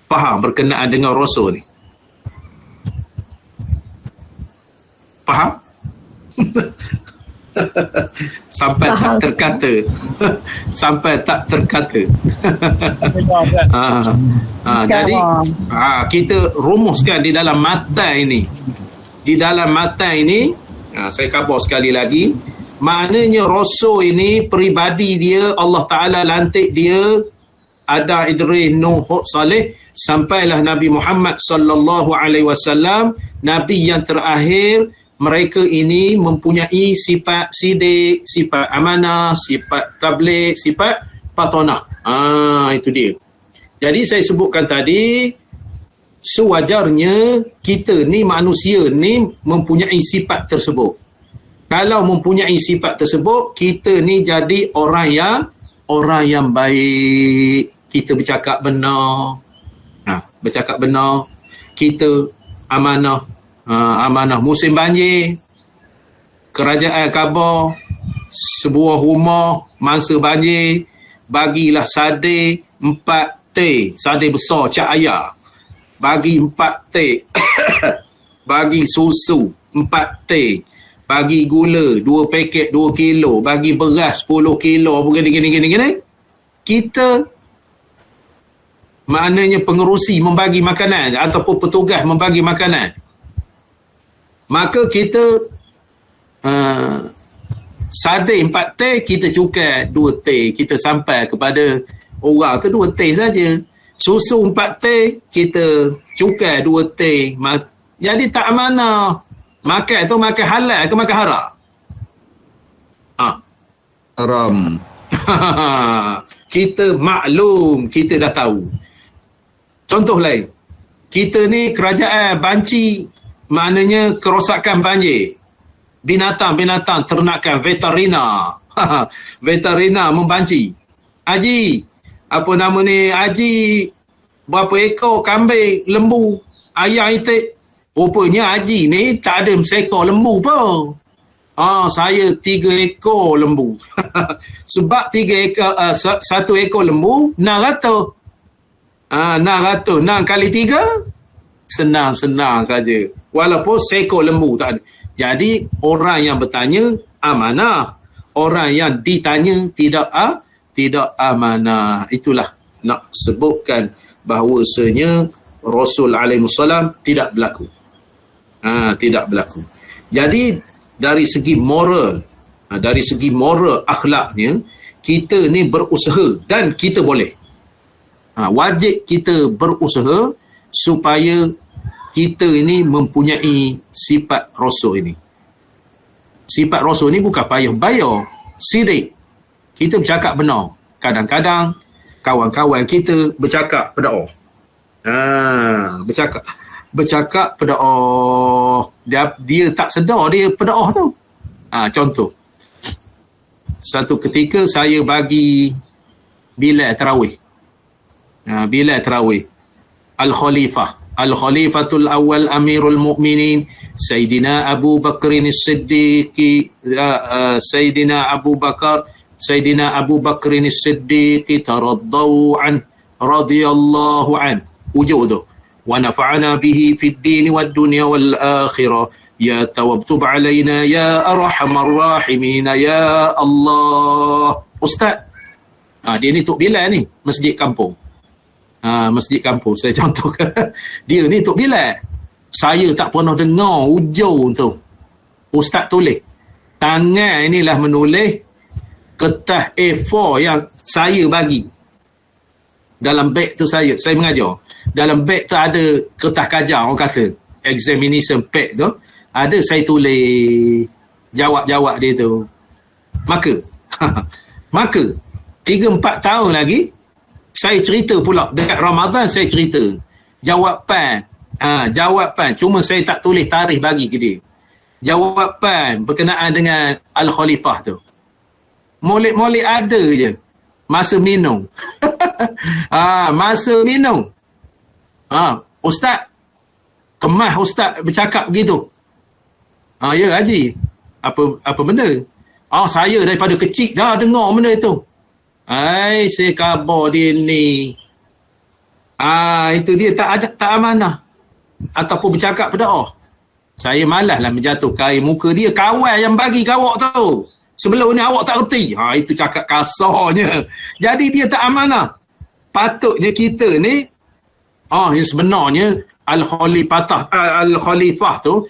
Faham berkenaan dengan Rasul ni? Faham? Sampai faham. Sampai tak terkata. Jadi kita rumuskan di dalam matan ini. Di dalam matan ini, saya khabar sekali lagi, Maknanya Rasul ini peribadi dia, Allah Ta'ala lantik dia, ada Idris, Nuh, Hud, Saleh, sampailah Nabi Muhammad sallallahu alaihi wasallam, Nabi yang terakhir. Mereka ini mempunyai sifat sidik, sifat amanah, sifat tabligh, sifat patonah. Itu dia. Jadi saya sebutkan tadi, sewajarnya kita ni manusia ni mempunyai sifat tersebut. Kalau mempunyai sifat tersebut, kita ni jadi orang yang baik. Kita bercakap benar. Bercakap benar. Kita amanah. Amanah. Musim banjir, kerajaan khabar, sebuah rumah mangsa banjir, bagilah sade 4 teh, sade besar cak ayah. Bagi 4 teh. Bagi susu 4 teh. Bagi gula 2 paket 2 kilo, bagi beras 10 kilo, begini. Kita maknanya pengerusi membagi makanan ataupun petugas membagi makanan. Maka kita sade 4 teh, kita cukai 2 teh, kita sampai kepada orang tu 2 teh saja. Susu 4 teh, kita cukai 2 teh. Jadi tak amanah. Makan tu makan halal ke makan haram? Haram. Kita maklum, kita dah tahu. Contoh lain, kita ni kerajaan banci, maknanya kerosakan banjir. Binatang-binatang ternakan veterina. Veterina membanci. Haji, apa nama ni, Haji berapa ekor kambing, lembu, ayam itik. Rupanya Haji ni tak ada seekor lembu pun. Saya 3 ekor lembu. Sebab 1 ekor lembu 600. 600 6 kali 3 senang-senang saja. Walaupun seekor lembu tak ada. Jadi orang yang bertanya amanah, orang yang ditanya tidak amanah. Itulah nak sebutkan bahawasanya Rasul alaihi wasallam tidak berlaku. Tidak berlaku. Jadi dari segi moral, akhlaknya, kita ni berusaha dan kita boleh. Wajib kita berusaha supaya kita ini mempunyai sifat Rasul ini. Sifat Rasul ini bukan payah-bayar, sidik. Kita bercakap benar. Kadang-kadang kawan-kawan kita bercakap pedoh. Bercakap pedoh. Dia tak sedar dia pedoh tu. Contoh. Satu ketika saya bagi Bilal Tarawih. Bilal Tarawih. Al-Khalifatul Awal Amirul Mu'minin Sayyidina Abu Bakrin As-Siddiqi Sayyidina Abu Bakrin As-Siddiqi taraddaw an radiyallahu an. Ujung tu. Wa nafa'ana bihi fid din wad dunya wal akhirah. Ya tawabtub alaina ya arhamar rahimin ya Allah. Ustaz, dia ni Tok Bilal ni, masjid kampung. Masjid kampung saya contohkan. Dia ni Tok Bilal. Saya tak pernah dengar ujung tu Ustaz tulis. Tangan inilah menulis kertas A4 yang saya bagi. Dalam beg tu saya mengajar. Dalam beg tu ada kertas kajar, orang kata examination pad tu. Ada saya tulis jawab-jawab dia tu. Maka 3-4 tahun lagi saya cerita pula dekat Ramadan, saya cerita jawapan. Cuma saya tak tulis tarikh bagi ke dia. Jawapan berkenaan dengan Al-Khalifah tu. Molek-molek ada je masa minum. Masa minum. Ustaz, kemas Ustaz bercakap begitu. Ya Haji, apa benda? Saya daripada kecil dah dengar benda itu. Saya khabar dia ni. Itu dia tak amanah. Ataupun bercakap pedoh. Saya malaslah menjatuhkan air muka dia. Kawan yang bagi kawak tu. Sebelum ni awak tak reti. Itu cakap kasarnya. Jadi dia tak amanah. Patutnya kita ni, yang sebenarnya Al-Khalifah tu,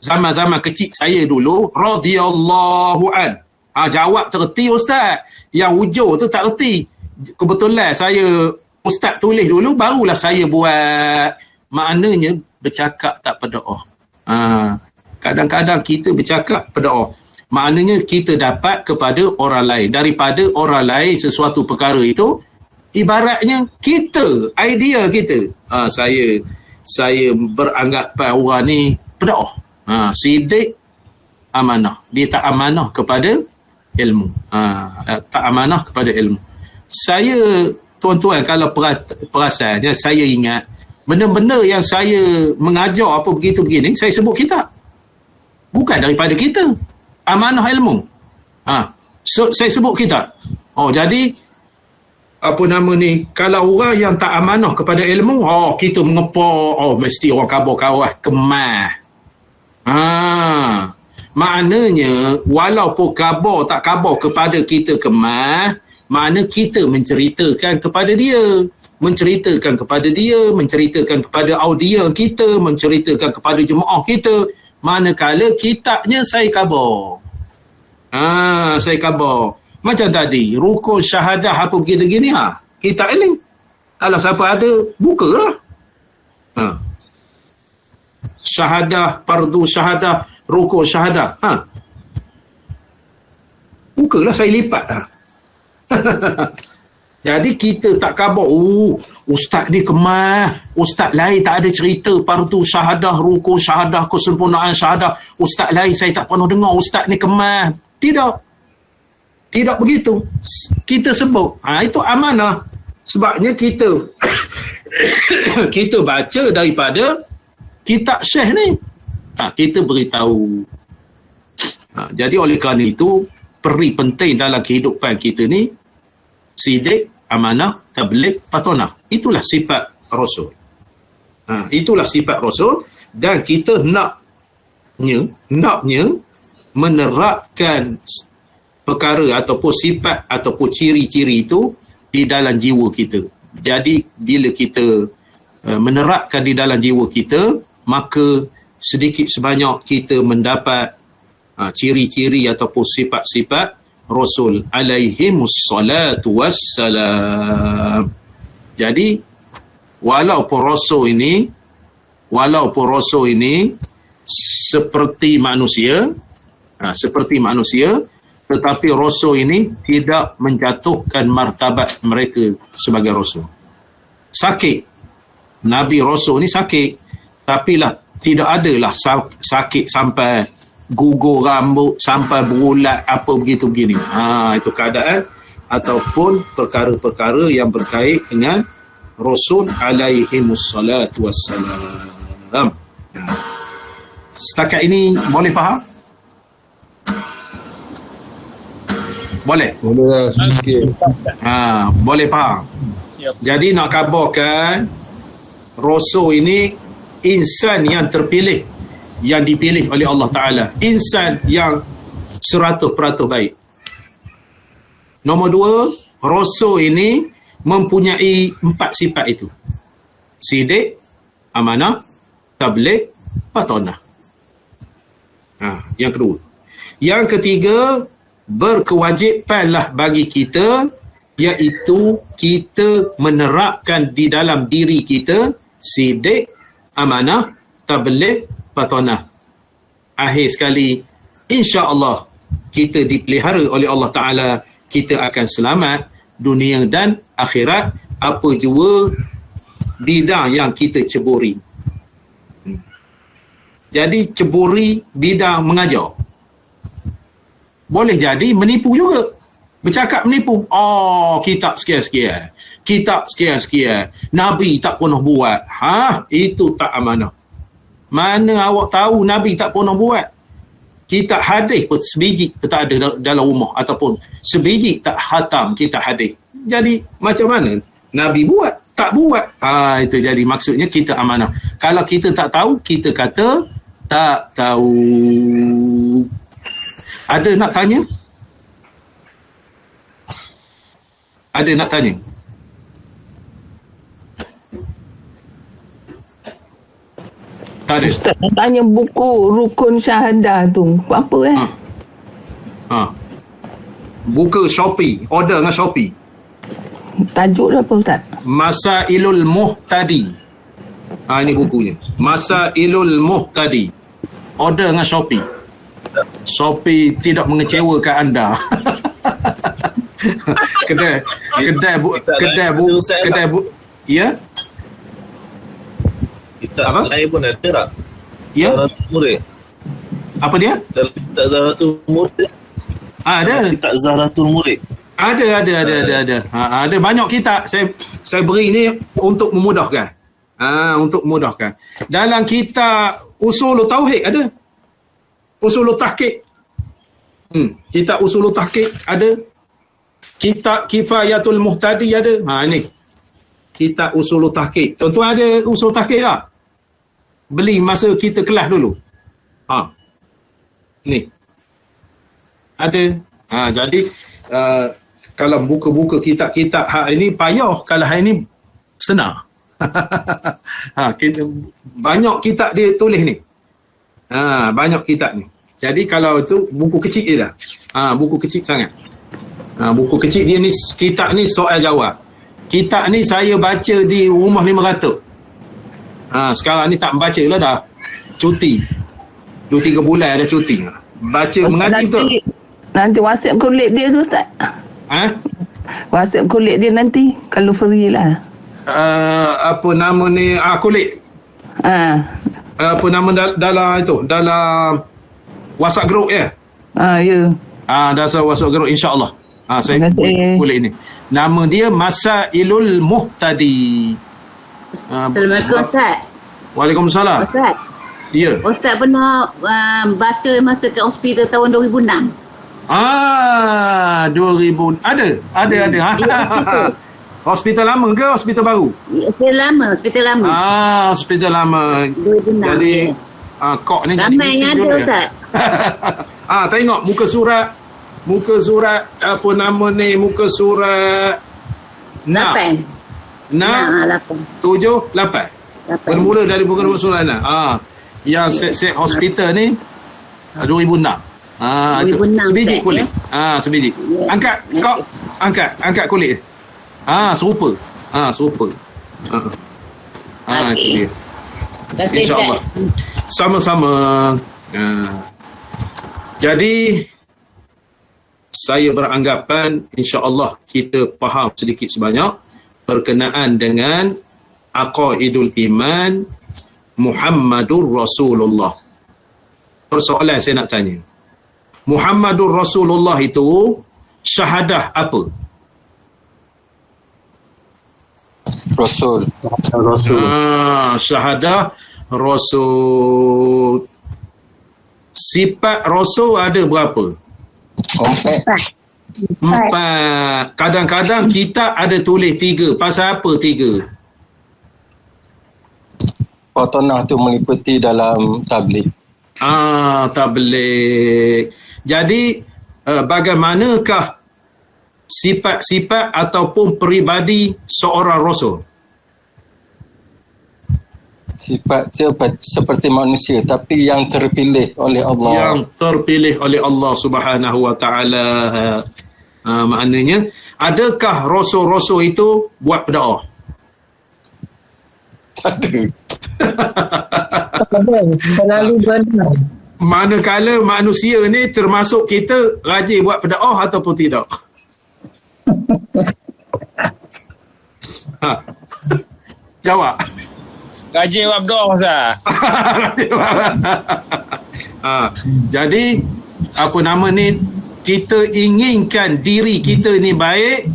zaman-zaman kecil saya dulu, radiyallahu an. Jawab tererti Ustaz. Yang hujung tu tak erti. Kebetulan saya Ustaz tulis dulu, barulah saya buat. Maknanya bercakap tak berdoa. Kadang-kadang kita bercakap berdoa. Maknanya kita dapat kepada orang lain. Daripada orang lain sesuatu perkara itu, ibaratnya kita, idea kita. Saya beranggapan orang ni berdoa. Sidik amanah. Dia tak amanah kepada ilmu. Tak amanah kepada ilmu. Saya, tuan-tuan, kalau perasan, saya ingat benda-benda yang saya mengajar apa begitu begini, saya sebut kitab. Bukan daripada kita. Amanah ilmu. So, saya sebut kitab. Jadi apa nama ni, kalau orang yang tak amanah kepada ilmu, kita mengepak, mesti orang kabur kawah kemah. Maknanya walaupun khabar tak khabar kepada kita kemah, makna kita menceritakan kepada dia, menceritakan kepada audiens kita, menceritakan kepada jemaah kita, manakala kitabnya saya khabar. Saya khabar. Macam tadi, rukun syahadah apa begitu gini, kitab ini. Kalau siapa ada, bukalah. Syahadah, fardu syahadah, rukun syahadah. Bukalah, saya lipat dah. Jadi kita tak khabar, ustaz ni kemah, ustaz lain tak ada cerita fardu syahadah, rukun syahadah, kesempurnaan syahadah. Ustaz lain saya tak pernah dengar ustaz ni kemah. Tidak begitu. Kita sebut. Itu amanah. Sebabnya kita kita baca daripada kitab Syekh ni. Kita beritahu. Jadi oleh kerana itu, peri penting dalam kehidupan kita ni, sidik, amanah, tabligh, patonah. Itulah sifat Rasul. Itulah sifat Rasul. Dan kita naknya menerapkan perkara ataupun sifat ataupun ciri-ciri itu di dalam jiwa kita. Jadi bila kita menerapkan di dalam jiwa kita, maka sedikit sebanyak kita mendapat ciri-ciri ataupun sifat-sifat Rasul alaihimus salatu wassalam. Jadi walaupun Rasul ini seperti manusia, tetapi Rasul ini tidak menjatuhkan martabat mereka sebagai Rasul. Sakit. Nabi Rasul ni sakit. Tapi tidak adalah sakit sampai gugur rambut, sampai berulat, apa begitu begini. Itu keadaan ataupun perkara-perkara yang berkait dengan Rasul alaihimus salatu wassalam. Setakat ini boleh faham? Boleh? Boleh sikit. Boleh faham. Jadi nak khabarkan Rasul ini insan yang terpilih, yang dipilih oleh Allah Ta'ala, insan yang 100% baik. Nombor 2, Rasul ini mempunyai 4 sifat itu: sidik, amanah, tabligh, patonah. Yang kedua. Yang ketiga, berkewajipanlah bagi kita, iaitu kita menerapkan di dalam diri kita sidik, amanah, tabligh, patonah. Akhir sekali, insya-Allah kita dipelihara oleh Allah Ta'ala, kita akan selamat dunia dan akhirat, apa jua bidang yang kita ceburi. Jadi ceburi bidang mengajar, boleh jadi menipu juga. Bercakap menipu. Kitab sekian-sekian, kitab sekian-sekian, Nabi tak pernah buat. Itu tak amanah. Mana awak tahu Nabi tak pernah buat? Kitab hadis pun sebiji pun tak ada dalam rumah, ataupun sebiji tak khatam kitab hadis. Jadi macam mana Nabi buat? Tak buat. Itu jadi maksudnya kita amanah. Kalau kita tak tahu, kita kata tak tahu. Ada nak tanya? Ada nak tanya? Tak ada. Ustaz nak tanya buku rukun syahadah tu apa Buka Shopee, order dengan Shopee. Tajuk dia apa Ustaz? Masailul Muhtadi. Ini bukunya. Masailul Muhtadi. Order dengan Shopee. Shopee tidak mengecewakan anda. kedai ya? Kitab Apa? lain pun ada tak? Ya? Zahratul Murid. Apa dia? Dalam kitab Zahratul Murid. Ada. Kitab Zahratul Murid. Ada. Ada banyak kitab. Saya beri ni untuk memudahkan. Untuk memudahkan. Dalam kitab Usul Tauhid ada. Usul Tahqiq. Kitab Usul Tahqiq ada. Kitab Kifayatul Muhtadi ada. Ni. Kitab Usul Tahqiq. Tuan-tuan ada Usul Tahqiq tak? Beli masa kita kelas dulu. Ni. Ada. Jadi kalau buka-buka kitab-kitab hak ini payah, kalau hak ini senang. Banyak kitab dia tulis ni. Banyak kitab ni. Jadi kalau tu buku kecil je dah. Buku kecil sangat. Buku kecil dia ni, kitab ni soal jawab. Kitab ni saya baca di rumah 500. Sekarang ni tak membaca lah dah. Cuti. 2-3 bulan dah cuti. Baca mengaji tu. Nanti WhatsApp kulit dia tu Ustaz. WhatsApp kulit dia nanti kalau free lah. Apa nama ni? Kulit. Apa nama dalam itu? Dalam WhatsApp group ya? Ya. Dasar WhatsApp group insya-Allah. Saya kulit ni. Nama dia Masailul Muhtadi. Assalamualaikum Ustaz. Waalaikumsalam. Ustaz. Ya. Ustaz pernah baca masa ke hospital tahun 2006. 2000 ada. Hospital lama ke hospital baru? Hospital lama. Hospital lama. 2006. Jadi kok ni jadi ramai yang ada Ustaz. Tengok muka surat apa nama ni, muka surat 8. 7, 8. Bermula dari bukan surat 6. Yang set hospital ni 2006. 2006 sebiji kulit. Ya? Sebiji. Angkat kok, angkat kulit. Serupa. Serupa. Itu dia. Terima kasih InsyaAllah. Sama-sama. Jadi saya beranggapan insya-Allah kita faham sedikit sebanyak berkenaan dengan aqaidul iman Muhammadur Rasulullah. Persoalan saya nak tanya. Muhammadur Rasulullah itu syahadah apa? Rasul. Syahadah Rasul. Sifat Rasul ada berapa? 4. Kadang-kadang kita ada tulis 3. Pasal apa 3? Fatonah tu meliputi dalam tabligh. Tabligh. Jadi bagaimanakah sifat-sifat ataupun peribadi seorang Rasul? Sifat dia seperti manusia tapi yang terpilih oleh Allah. Yang terpilih oleh Allah Subhanahu wa taala. Maknanya adakah rasul-rasul itu buat berdoa? Tak ada. Terlalu benar. Manakala manusia ni termasuk kita rajin buat berdoa ataupun tidak? Jawab. Rajin buat berdoa Ustaz. Jadi apa nama ni, kita inginkan diri kita ni baik,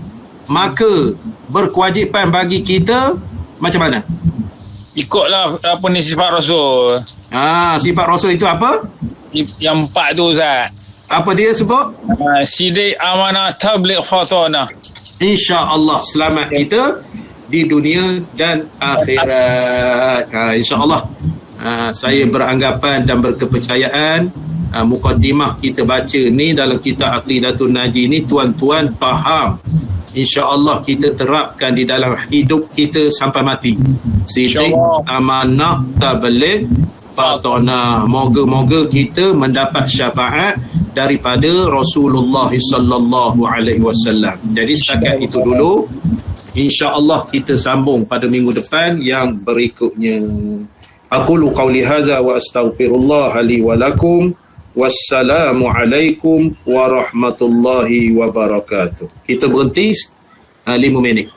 maka berkewajipan bagi kita macam mana? Ikutlah apa ni sifat Rasul. Sifat Rasul itu apa? Yang 4 tu Ustaz. Apa dia sebut? Sidik, amanah, tabligh, khatanah. InsyaAllah selamat kita di dunia dan akhirat. InsyaAllah. Saya beranggapan dan berkepercayaan mukaddimah kita baca ni dalam kitab Aqidatun Naji ni tuan-tuan faham. InsyaAllah kita terapkan di dalam hidup kita sampai mati. Sidik, amanah, tabligh, khatanah. Moga-moga kita mendapat syafaat daripada Rasulullah sallallahu alaihi wasallam. Jadi setakat itu dulu. InsyaAllah kita sambung pada minggu depan yang berikutnya. Aqulu qawli hadza wa astaghfirullah li wa lakum. Wassalamu alaikum warahmatullahi wabarakatuh. Kita berhenti 5 minit.